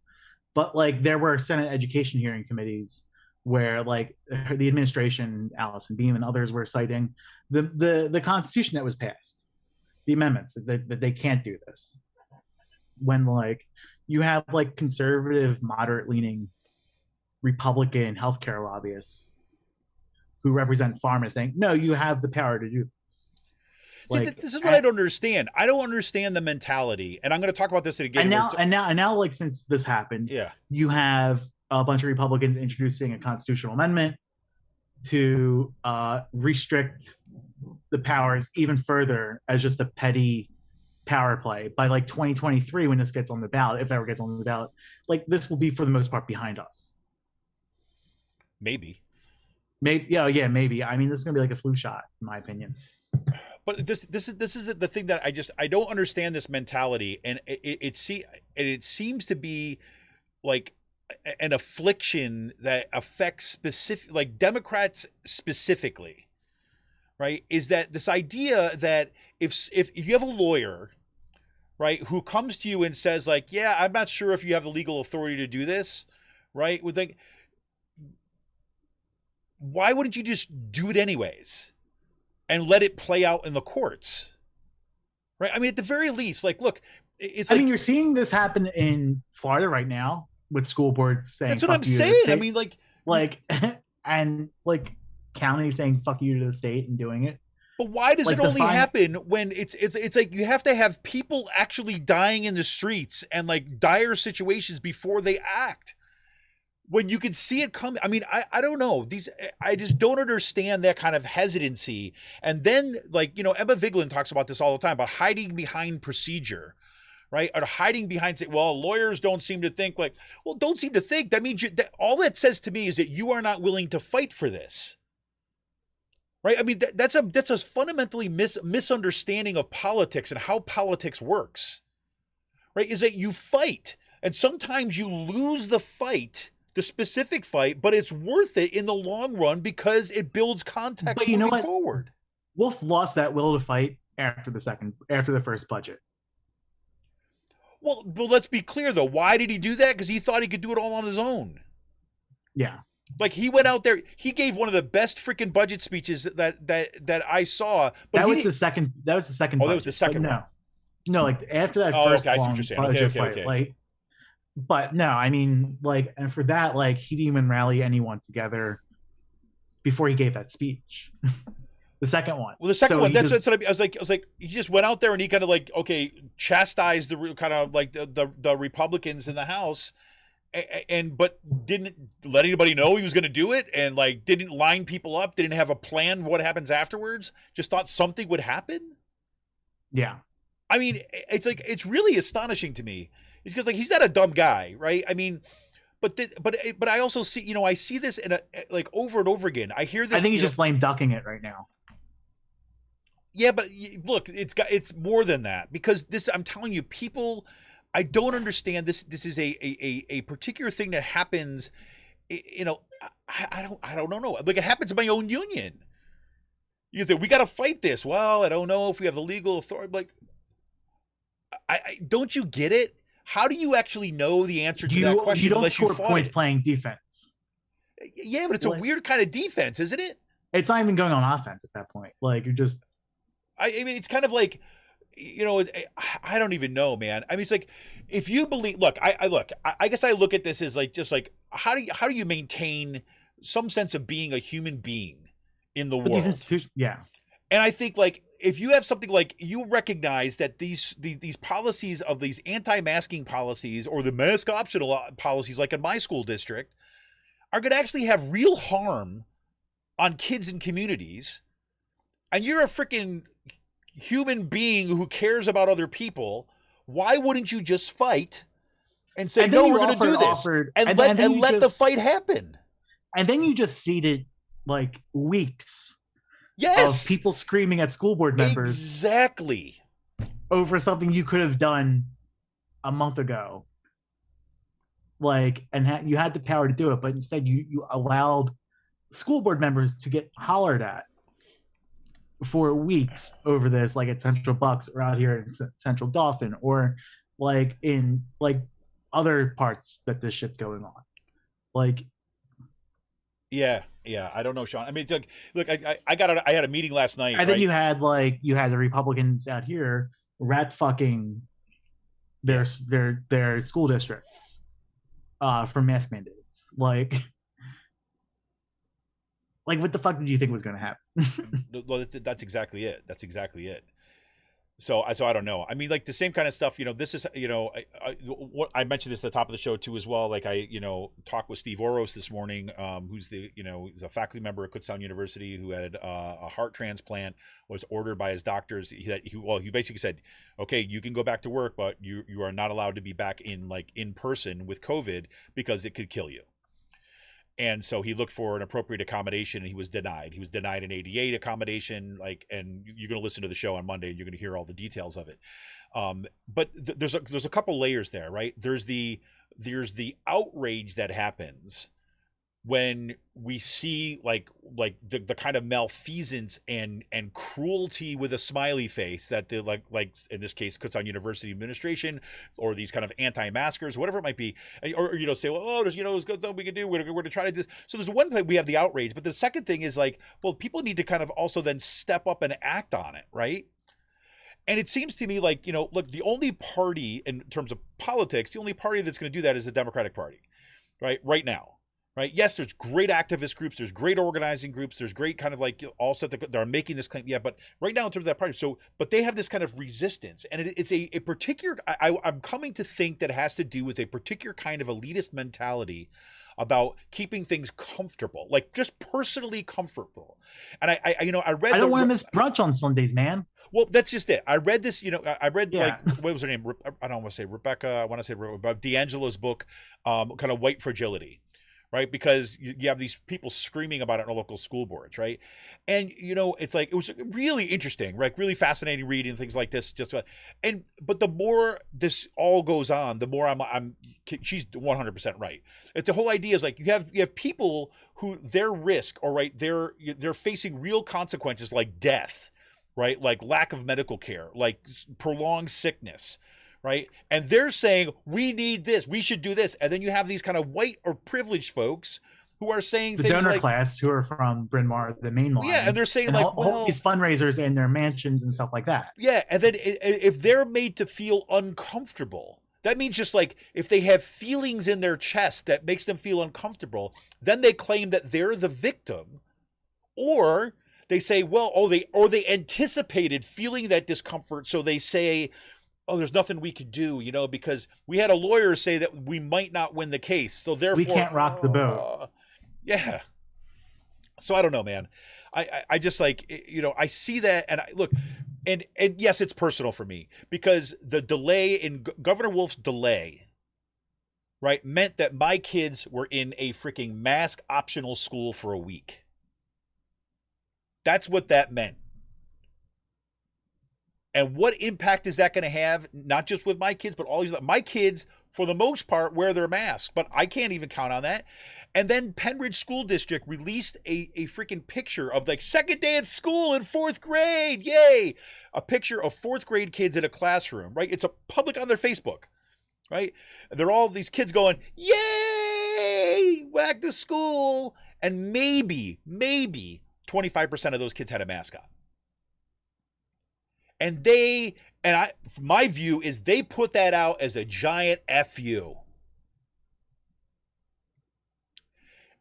But like, there were Senate Education hearing committees where like the administration, Allison Beam, and others were citing the Constitution that was passed, the amendments that they can't do this. When like you have like conservative, moderate-leaning Republican healthcare lobbyists who represent pharma saying, no, you have the power to do this. Like, see, this is what I don't understand. I don't understand the mentality. And I'm going to talk about this again. And now, like, since this happened, you have a bunch of Republicans introducing a constitutional amendment to restrict the powers even further as just a petty power play. By like 2023, when this gets on the ballot, if it ever gets on the ballot, like this will be for the most part behind us. Maybe. Maybe. I mean, this is gonna be like a flu shot, in my opinion. But this is the thing that I don't understand this mentality, and it seems to be like an affliction that affects specific, like Democrats specifically, right? Is that this idea that if you have a lawyer, right, who comes to you and says like, yeah, I'm not sure if you have the legal authority to do this, right? Would think, why wouldn't you just do it anyways and let it play out in the courts, right? I mean, at the very least, like, look, it's I like, mean, you're seeing this happen in Florida right now with school boards saying that's what fuck I'm you to the saying. I state. mean, like and like counties saying fuck you to the state and doing it. but why does Like, it only happen when it's like you have to have people actually dying in the streets and like dire situations before they act? When you can see it coming. I mean, I don't know. I just don't understand that kind of hesitancy. And then, like, you know, Emma Vigeland talks about this all the time, about hiding behind procedure, right? Or hiding behind, say, well, lawyers don't seem to think like, well, don't seem to think. That means all that says to me is that you are not willing to fight for this. Right? I mean, that's a fundamentally misunderstanding of politics and how politics works. Right? Is that you fight, and sometimes you lose the fight, the specific fight, but it's worth it in the long run because it builds context But you know moving what? forward. Wolf lost that will to fight after the first budget. Well, let's be clear though. Why did he do that? Because he thought he could do it all on his own. Yeah. Like, he went out there, he gave one of the best freaking budget speeches that I saw. But that was the second. That was the second. Oh, that was the second one. one. No, like after that Oh, first okay, I see long what you're saying. budget Okay, fight, okay. like. But no, I mean, like, and for that, like, he didn't even rally anyone together before he gave that speech. The second one. Well, the second So one, he that's just- what I was like, he just went out there and he kind of like, okay, chastised the kind of like the Republicans in the House, but didn't let anybody know he was going to do it, and like didn't line people up, didn't have a plan for what happens afterwards. Just thought something would happen. Yeah. I mean, it's like, it's really astonishing to me. It's because like he's not a dumb guy, right? I mean, but I also see, you know, I see this in like over and over again. I hear this. I think he's just lame ducking it right now. Yeah, but look, it's more than that, because this, I'm telling you, people, I don't understand this. This is a particular thing that happens. You know, I don't know. Like, it happens in my own union. You say we got to fight this. Well, I don't know if we have the legal authority. Like, I don't you get it? How do you actually know the answer to that question? You don't unless score fought points it? playing defense. Yeah, but it's a weird kind of defense, isn't it? It's not even going on offense at that point. Like, you're just. I mean, it's kind of like, you know, I don't even know, man. I mean, it's like, if you believe, look, I guess I look at this as like, just like, how do you maintain some sense of being a human being in the world? These institutions, yeah. And I think, like, if you have something like, you recognize that these policies of these anti-masking policies or the mask optional policies, like in my school district, are going to actually have real harm on kids and communities, and you're a freaking human being who cares about other people, why wouldn't you just fight and say, no, we're going to do this, and let the fight happen? And then you just seated like weeks of people screaming at school board members exactly over something you could have done a month ago. Like, and you had the power to do it, but instead you allowed school board members to get hollered at for weeks over this, like at Central Bucks or out here in Central Dauphin, or like in like other parts that this shit's going on. Like, yeah, I don't know, Sean. I mean, look, I had a meeting last night. And then you had the Republicans out here rat fucking their school districts for mask mandates. Like, what the fuck did you think was going to happen? Well, that's exactly it. That's exactly it. So I don't know. I mean, like, the same kind of stuff, you know, this is, you know, I mentioned this at the top of the show too, as well. Like, I, you know, talked with Steve Oros this morning, who's he's a faculty member at Kutztown University who had a heart transplant, was ordered by his doctors. He basically said, okay, you can go back to work, but you are not allowed to be back in person with COVID because it could kill you. And so he looked for an appropriate accommodation and he was denied. He was denied an 88 accommodation, and you're going to listen to the show on Monday and you're going to hear all the details of it. But there's a couple layers there, right? There's the outrage that happens when we see like the kind of malfeasance and cruelty with a smiley face that the like in this case Kutztown University administration or these kind of anti-maskers, whatever it might be, or say, well, oh, there's there's good stuff we can do. We're going to try to do this. So there's one thing, we have the outrage, but the second thing is like, well, people need to kind of also then step up and act on it, right? And it seems to me like, look, the only party in terms of politics, the only party that's going to do that is the Democratic Party, right now. Right. Yes, there's great activist groups. There's great organizing groups. There's great kind of like all set that are making this claim. Yeah, but right now in terms of that party, but they have this kind of resistance, and it's a particular. I'm coming to think that it has to do with a particular kind of elitist mentality about keeping things comfortable, like just personally comfortable. And I read. I don't want to miss brunch on Sundays, man. Well, that's just it. I read this, I read like, what was her name? I don't want to say Rebecca. I want to say D'Angelo's book, kind of White Fragility. Right, because you have these people screaming about it in local school boards, right? And it's like, it was really interesting, right? Really fascinating reading things like this. But the more this all goes on, the more she's 100% right. It's the whole idea is like you have people who their risk, or right, they're facing real consequences like death, right? Like lack of medical care, like prolonged sickness. Right. And they're saying, we need this, we should do this. And then you have these kind of white or privileged folks who are saying the things donor like, class who are from Bryn Mawr, the main line. Yeah. And they're saying like, all these fundraisers in their mansions and stuff like that. Yeah. And then if they're made to feel uncomfortable, that means just like if they have feelings in their chest that makes them feel uncomfortable, then they claim that they're the victim, or they say, well, they anticipated feeling that discomfort. So they say, oh, there's nothing we could do, because we had a lawyer say that we might not win the case. So therefore we can't rock the boat. Yeah. So I don't know, man. I just like, I see that, and look, and yes, it's personal for me because the delay in Governor Wolf's delay, right, meant that my kids were in a freaking mask optional school for a week. That's what that meant. And what impact is that going to have, not just with my kids, but all these, my kids, for the most part, wear their masks, but I can't even count on that. And then Penridge School District released a freaking picture of like second day at school in 4th grade. Yay. A picture of 4th grade kids in a classroom, right? It's a public on their Facebook, right? They're all these kids going, yay, back to school. And maybe 25% of those kids had a mask on. And my view is they put that out as a giant FU.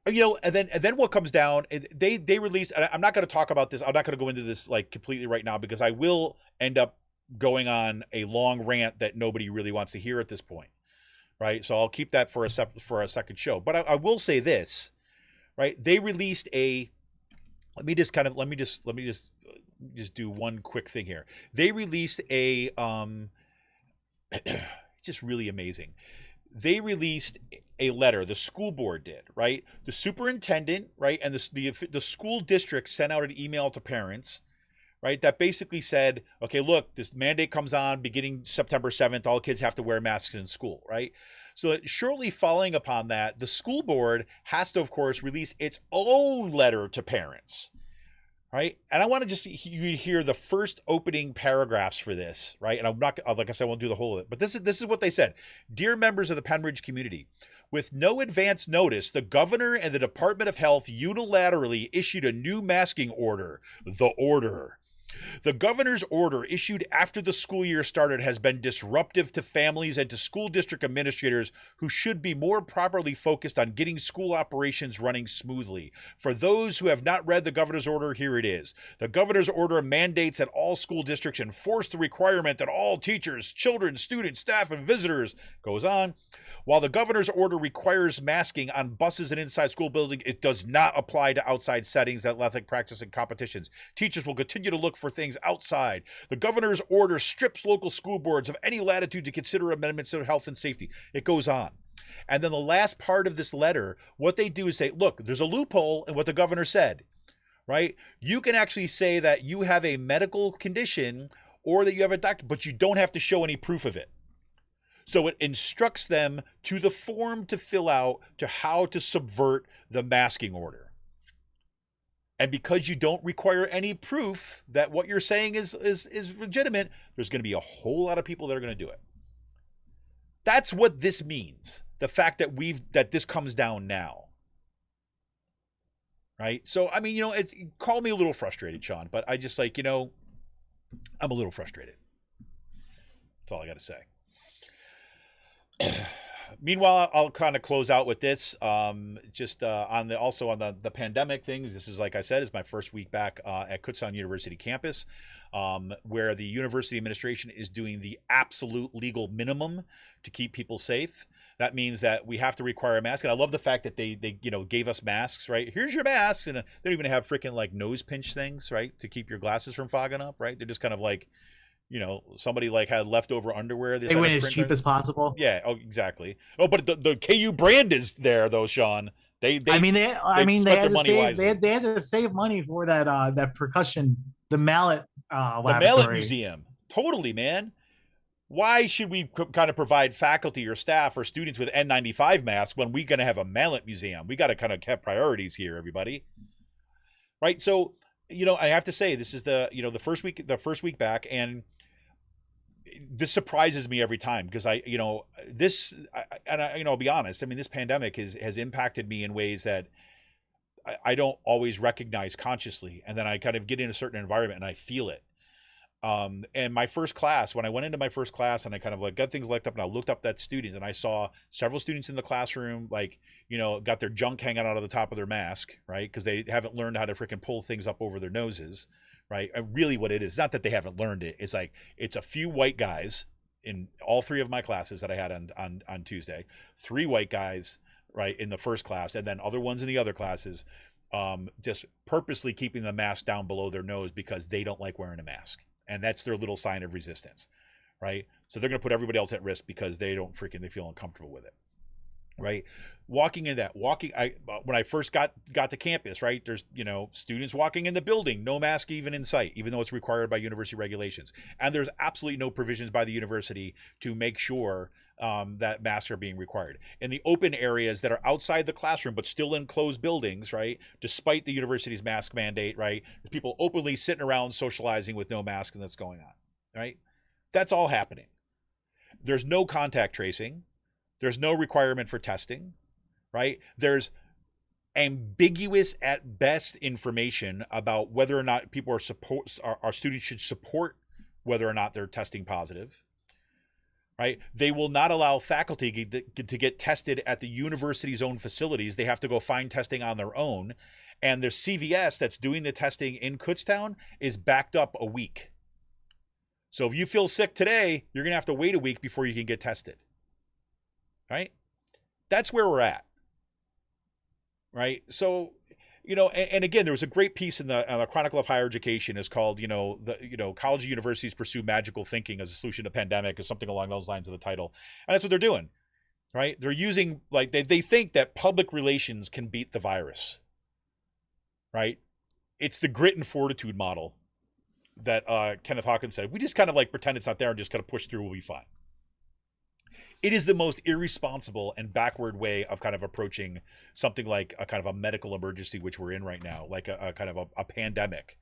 And then what comes down, they release, and I'm not going to talk about this. I'm not going to go into this like completely right now because I will end up going on a long rant that nobody really wants to hear at this point. Right. So I'll keep that for a second show. But I will say this, right? They released let me just do one quick thing here. They released a just really amazing. They released a letter, the school board did, right? The superintendent, right, and the school district sent out an email to parents, right, that basically said, okay, look, this mandate comes on beginning September 7th, all kids have to wear masks in school, right? So shortly following upon that, the school board has to, of course, release its own letter to parents. Right. And I want to just hear the first opening paragraphs for this. Right. And I'm not, like I said, I won't do the whole of it. But this is what they said. Dear members of the Penridge community, with no advance notice, the governor and the Department of Health unilaterally issued a new masking order. The order. The governor's order issued after the school year started has been disruptive to families and to school district administrators who should be more properly focused on getting school operations running smoothly. For those who have not read the governor's order, here it is. The governor's order mandates that all school districts enforce the requirement that all teachers, children, students, staff, and visitors, goes on. While the governor's order requires masking on buses and inside school buildings, it does not apply to outside settings, athletic practice, and competitions. Teachers will continue to look for things outside. The governor's order strips local school boards of any latitude to consider amendments to health and safety. It goes on. And then the last part of this letter, what they do is say, look, there's a loophole in what the governor said, right? You can actually say that you have a medical condition or that you have a doctor, but you don't have to show any proof of it. So it instructs them to the form to fill out to how to subvert the masking order. And because you don't require any proof that what you're saying is legitimate, there's going to be a whole lot of people that are going to do it. That's what this means. The fact that that this comes down now. Right? So, I mean, call me a little frustrated, Sean, but I just I'm a little frustrated. That's all I got to say. Meanwhile, I'll kind of close out with this. On the pandemic things. This is, like I said, is my first week back at Kutztown University campus, where the university administration is doing the absolute legal minimum to keep people safe. That means that we have to require a mask, and I love the fact that they gave us masks. Right, here's your masks, and they don't even have freaking like nose pinch things, right, to keep your glasses from fogging up. Right, they're just kind of like, somebody like had leftover underwear. They went as cheap as possible. Yeah. Oh, exactly. Oh, but the KU brand is there though, Sean. They had to save money for that percussion, the mallet laboratory. The mallet museum. Totally, man. Why should we kind of provide faculty or staff or students with N95 masks when we're going to have a mallet museum? We got to kind of have priorities here, everybody. Right. So, I have to say, this is the first week back, and this surprises me every time because I'll be honest. I mean, this pandemic has impacted me in ways that I don't always recognize consciously. And then I kind of get in a certain environment and I feel it. And my first class, when I went into my first class and I kind of like got things looked up and I looked up that student and I saw several students in the classroom, got their junk hanging out of the top of their mask, right? Because they haven't learned how to freaking pull things up over their noses, right? And really what it is, not that they haven't learned it. It's like, it's a few white guys in all three of my classes that I had on Tuesday, 3 white guys, right, in the first class, and then other ones in the other classes, just purposely keeping the mask down below their nose because they don't like wearing a mask. And that's their little sign of resistance, right? So they're going to put everybody else at risk because they feel uncomfortable with it, right? When I first got to campus, right, there's, students walking in the building, no mask even in sight, even though it's required by university regulations. And there's absolutely no provisions by the university to make sure that masks are being required. In the open areas that are outside the classroom, but still in closed buildings, right, despite the university's mask mandate, right, there's people openly sitting around socializing with no mask, and that's going on, right? That's all happening. There's no contact tracing. There's no requirement for testing, right? There's ambiguous at best information about whether or not people our students should support whether or not they're testing positive. Right? They will not allow faculty to get tested at the university's own facilities. They have to go find testing on their own. And the CVS that's doing the testing in Kutztown is backed up a week. So if you feel sick today, you're going to have to wait a week before you can get tested. Right? That's where we're at. Right? So, and again, there was a great piece in the Chronicle of Higher Education is called, college and universities pursue magical thinking as a solution to pandemic, or something along those lines of the title. And that's what they're doing, right? They're using, they think that public relations can beat the virus, right? It's the grit and fortitude model that Kenneth Hawkins said. We just kind of pretend it's not there and just kind of push through, we'll be fine. It is the most irresponsible and backward way of kind of approaching something like a kind of a medical emergency, which we're in right now, like a kind of a pandemic,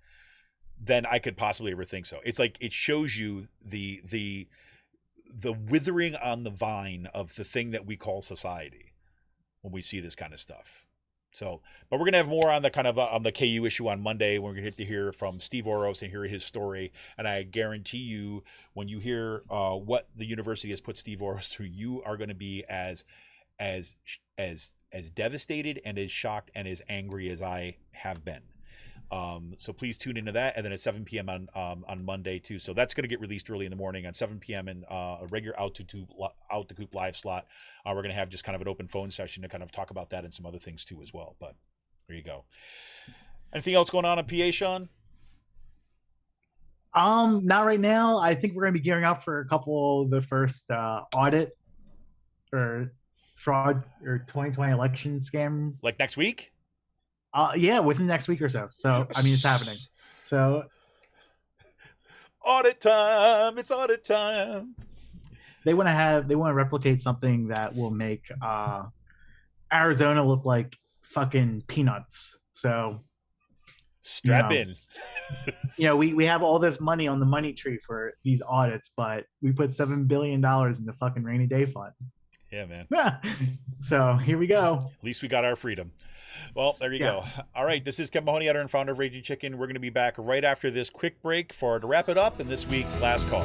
than I could possibly ever think so. It's like it shows you the withering on the vine of the thing that we call society when we see this kind of stuff. So, but we're going to have more on the kind of on the KU issue on Monday. We're going to get to hear from Steve Oros and hear his story. And I guarantee you, when you hear what the university has put Steve Oros through, you are going to be as devastated and as shocked and as angry as I have been. So please tune into that. And then at 7 p.m. on Monday too. So that's going to get released early in the morning on 7 p.m. in a regular Out the Coop live slot. We're going to have just kind of an open phone session to kind of talk about that and some other things too as well. But there you go. Anything else going on in PA, Sean? Not right now. I think we're going to be gearing up for a couple of the first audit or fraud or 2020 election scam. Like next week? Yeah, within the next week or so. So I mean, it's happening. So audit time. It's audit time. They want to replicate something that will make Arizona look like fucking peanuts. So strap in. We have all this money on the money tree for these audits, but we put $7 billion in the fucking rainy day fund. Yeah, man. So here we go. At least we got our freedom. Well, there you go. All right, this is Kevin Mahoney, editor and founder of Raging Chicken. We're going to be back right after this quick break to wrap it up in this week's Last Call.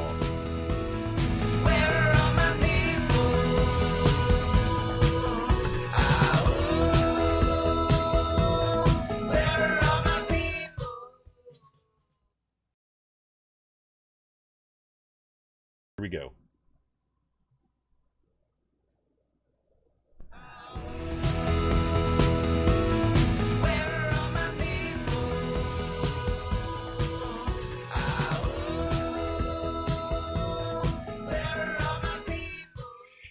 Here we go.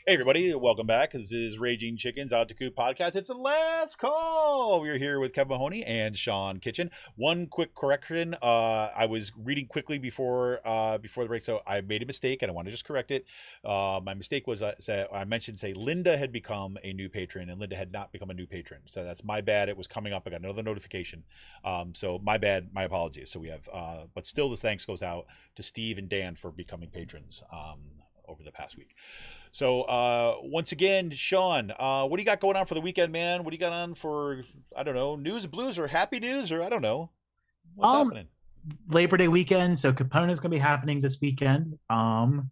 Hey everybody, welcome back. This is Raging Chicken's Otaku Podcast. It's the last call. We're here with Kevin Mahoney and Sean Kitchen. One quick correction. I was reading quickly before the break, so I made a mistake and I want to just correct it. My mistake was I mentioned Linda had become a new patron, and Linda had not become a new patron. So that's my bad. It was coming up. I got another notification. So my bad. My apologies. So we have, but still, this thanks goes out to Steve and Dan for becoming patrons over the past week. So once again, Sean, what do you got going on for the weekend, man? What do you got on for, I don't know, news, blues, or happy news, or I don't know. What's happening? Labor Day weekend. So Capone is going to be happening this weekend. And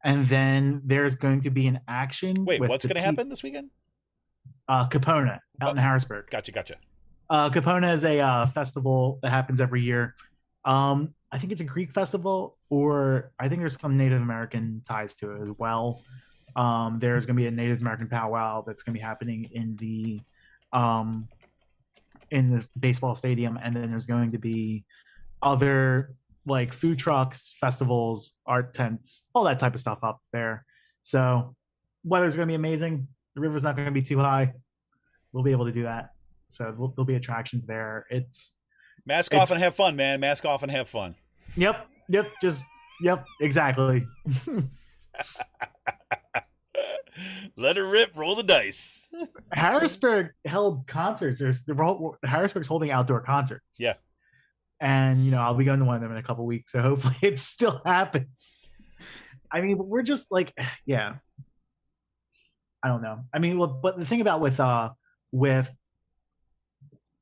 then there's going to be an action. Wait, what's going to happen this weekend? Capone out in Harrisburg. Gotcha. Capone is a festival that happens every year. I think it's a Greek festival, or I think there's some Native American ties to it as well. There's going to be a Native American powwow that's going to be happening in the baseball stadium, and then there's going to be other like food trucks, festivals, art tents, all that type of stuff up there. So weather's going to be amazing. The river's not going to be too high. We'll be able to do that. So there'll be attractions there. Mask off and have fun, man. Mask off and have fun. Yep. Exactly. Let it rip. Roll the dice. Harrisburg held concerts. Harrisburg's holding outdoor concerts. Yeah. And I'll be going to one of them in a couple weeks, so hopefully it still happens. I mean, we're just like, yeah. I don't know. I mean, but the thing about with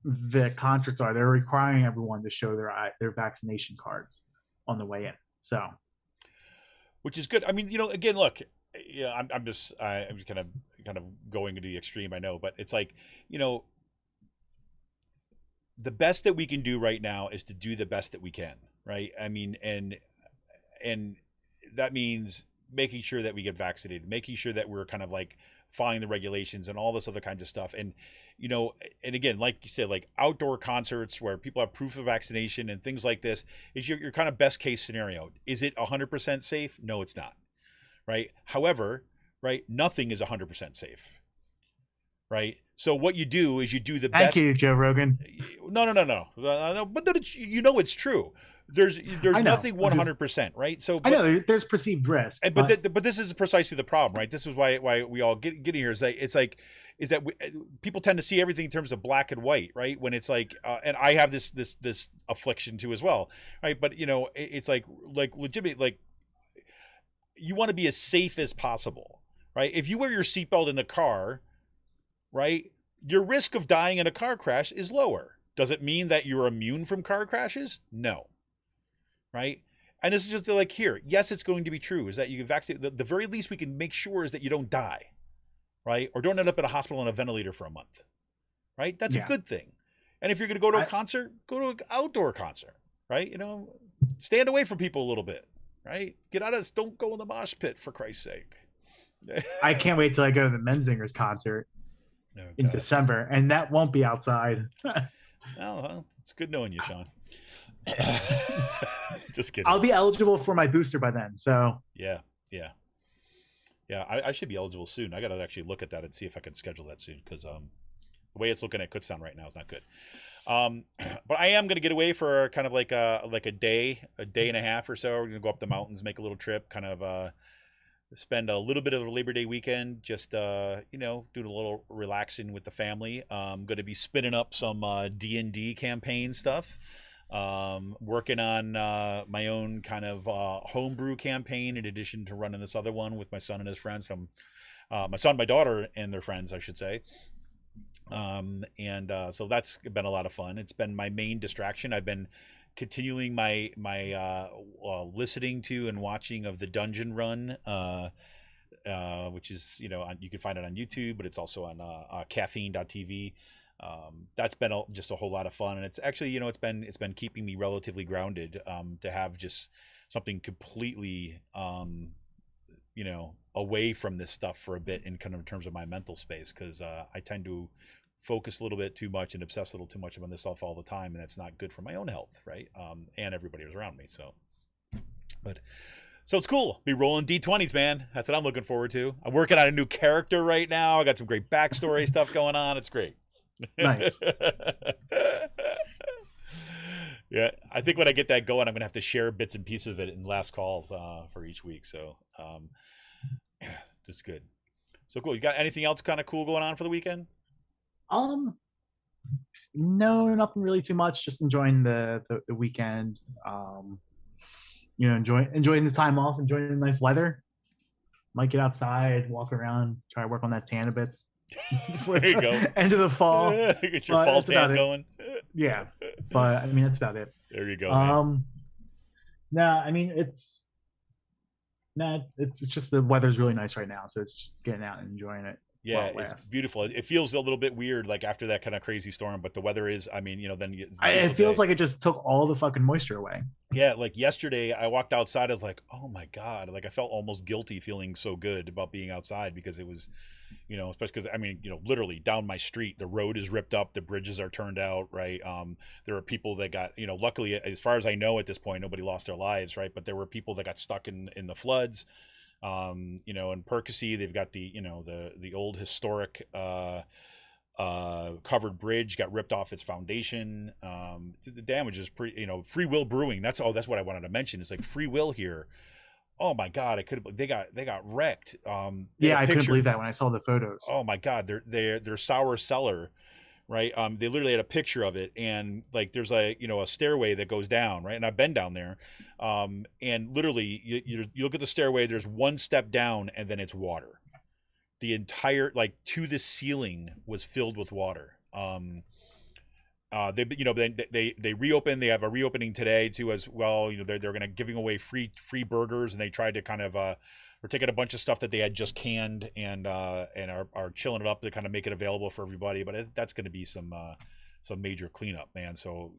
the concerts they're requiring everyone to show their vaccination cards on the way in. So, which is good. I mean, again, look. Yeah, I'm just kind of going to the extreme, I know, but it's like, the best that we can do right now is to do the best that we can, right? I mean, and that means making sure that we get vaccinated, making sure that we're kind of like following the regulations and all this other kinds of stuff. And, and again, like you said, like outdoor concerts where people have proof of vaccination and things like this is your kind of best case scenario. Is it 100% safe? No, it's not. Right. However, right, nothing is 100% safe. Right. So what you do is you do the best. Thank you, Joe Rogan. No. But it's true. There's nothing 100%. Right. So I know there's perceived risk. But this is precisely the problem. Right. This is why we all get here. Is that people tend to see everything in terms of black and white. Right. When it's like, and I have this affliction too as well. Right. But it's like legitimate, like, you want to be as safe as possible, right? If you wear your seatbelt in the car, right, your risk of dying in a car crash is lower. Does it mean that you're immune from car crashes? No, right? And this is just like here. Yes, it's going to be true. Is that you can vaccinate? The very least we can make sure is that you don't die, right? Or don't end up in a hospital on a ventilator for a month, right? That's a good thing. And if you're going to go to a concert, go to an outdoor concert, right? Stand away from people a little bit. Right? Get out of this. Don't go in the mosh pit, for Christ's sake. I can't wait till I go to the Menzingers concert in December, and that won't be outside. Well, it's good knowing you, Sean. Just kidding. I'll be eligible for my booster by then. So yeah. Yeah, I should be eligible soon. I got to actually look at that and see if I can schedule that soon because the way it's looking at Kutztown right now is not good. But I am going to get away for kind of like a day and a half or so. We're going to go up the mountains, make a little trip, kind of spend a little bit of a Labor Day weekend, just doing a little relaxing with the family. I'm going to be spinning up some D&D campaign stuff. Working on my own kind of homebrew campaign in addition to running this other one with my son and his friends. My son, my daughter, and their friends, I should say. So that's been a lot of fun. It's been my main distraction. I've been continuing my listening to and watching of the Dungeon Run, which is you can find it on YouTube, but it's also on caffeine.tv. That's been just a whole lot of fun, and it's actually it's been keeping me relatively grounded to have just something completely away from this stuff for a bit in kind of in terms of my mental space, because I tend to focus a little bit too much and obsess a little too much on this stuff all the time, and that's not good for my own health, right? And everybody who's around me. So it's cool. Be rolling D20s, man. That's what I'm looking forward to. I'm working on a new character right now. I got some great backstory stuff going on. It's great. Nice. Yeah, I think when I get that going, I'm gonna have to share bits and pieces of it in last calls for each week. So just good. So cool. You got anything else kind of cool going on for the weekend? No, nothing really too much. Just enjoying the weekend. Enjoying the time off, enjoying the nice weather. Might get outside, walk around, try to work on that tan a bit. There you go. End of the fall. Get your fall tan going. Yeah, but I mean that's about it. There you go. It's just the weather's really nice right now, so it's just getting out and enjoying it. Yeah, it's beautiful. It feels a little bit weird, like after that kind of crazy storm, but the weather is, it feels like it just took all the fucking moisture away. Yeah, like yesterday I walked outside, I was like, oh my God, like I felt almost guilty feeling so good about being outside because it was, especially because, literally down my street, the road is ripped up, the bridges are turned out, right? There are people that got, luckily, as far as I know at this point, nobody lost their lives, right? But there were people that got stuck in the floods. In Percy, they've got the old historic covered bridge got ripped off its foundation. The damage is pretty, Free Will Brewing. That's what I wanted to mention. It's like Free Will here. Oh my God, they got wrecked. I couldn't believe that when I saw the photos. Oh my God, their sour cellar, right? They literally had a picture of it, and like there's a stairway that goes down, right? And I've been down there, and literally you look at the stairway, there's one step down, and then it's water. The entire to the ceiling was filled with water. They reopened. They have a reopening today too as well. They're going to giving away free burgers, and they tried to kind of we're taking a bunch of stuff that they had just canned and are chilling it up to kind of make it available for everybody. But that's going to be some major cleanup, man. So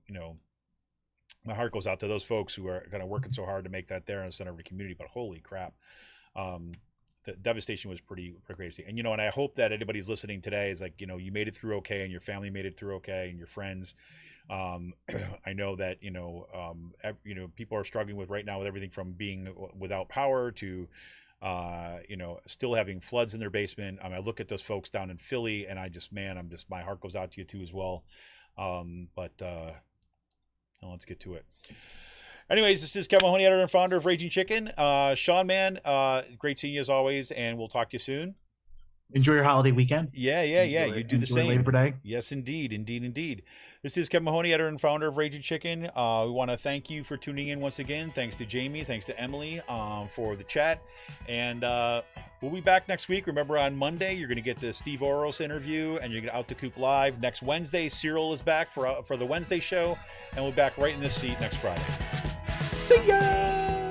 my heart goes out to those folks who are kind of working so hard to make that there in the center of the community. But holy crap, the devastation was pretty crazy. And and I hope that anybody's listening today is like, you made it through okay, and your family made it through okay, and your friends. I know that people are struggling with right now with everything from being without power to still having floods in their basement. I look at those folks down in Philly, and my heart goes out to you too as well. But let's get to it. Anyways, this is Kevin Mahoney, editor and founder of Raging Chicken. Sean, man, great seeing you as always, and we'll talk to you soon. Enjoy your holiday weekend. Yeah. You do the same. Labor Day. Yes, indeed. This is Kevin Mahoney, editor and founder of Raging Chicken. We want to thank you for tuning in once again. Thanks to Jamie. Thanks to Emily for the chat. And we'll be back next week. Remember, on Monday, you're going to get the Steve Oros interview, and you're going to Out to Coop Live. Next Wednesday, Cyril is back for the Wednesday show, and we'll be back right in this seat next Friday. See ya!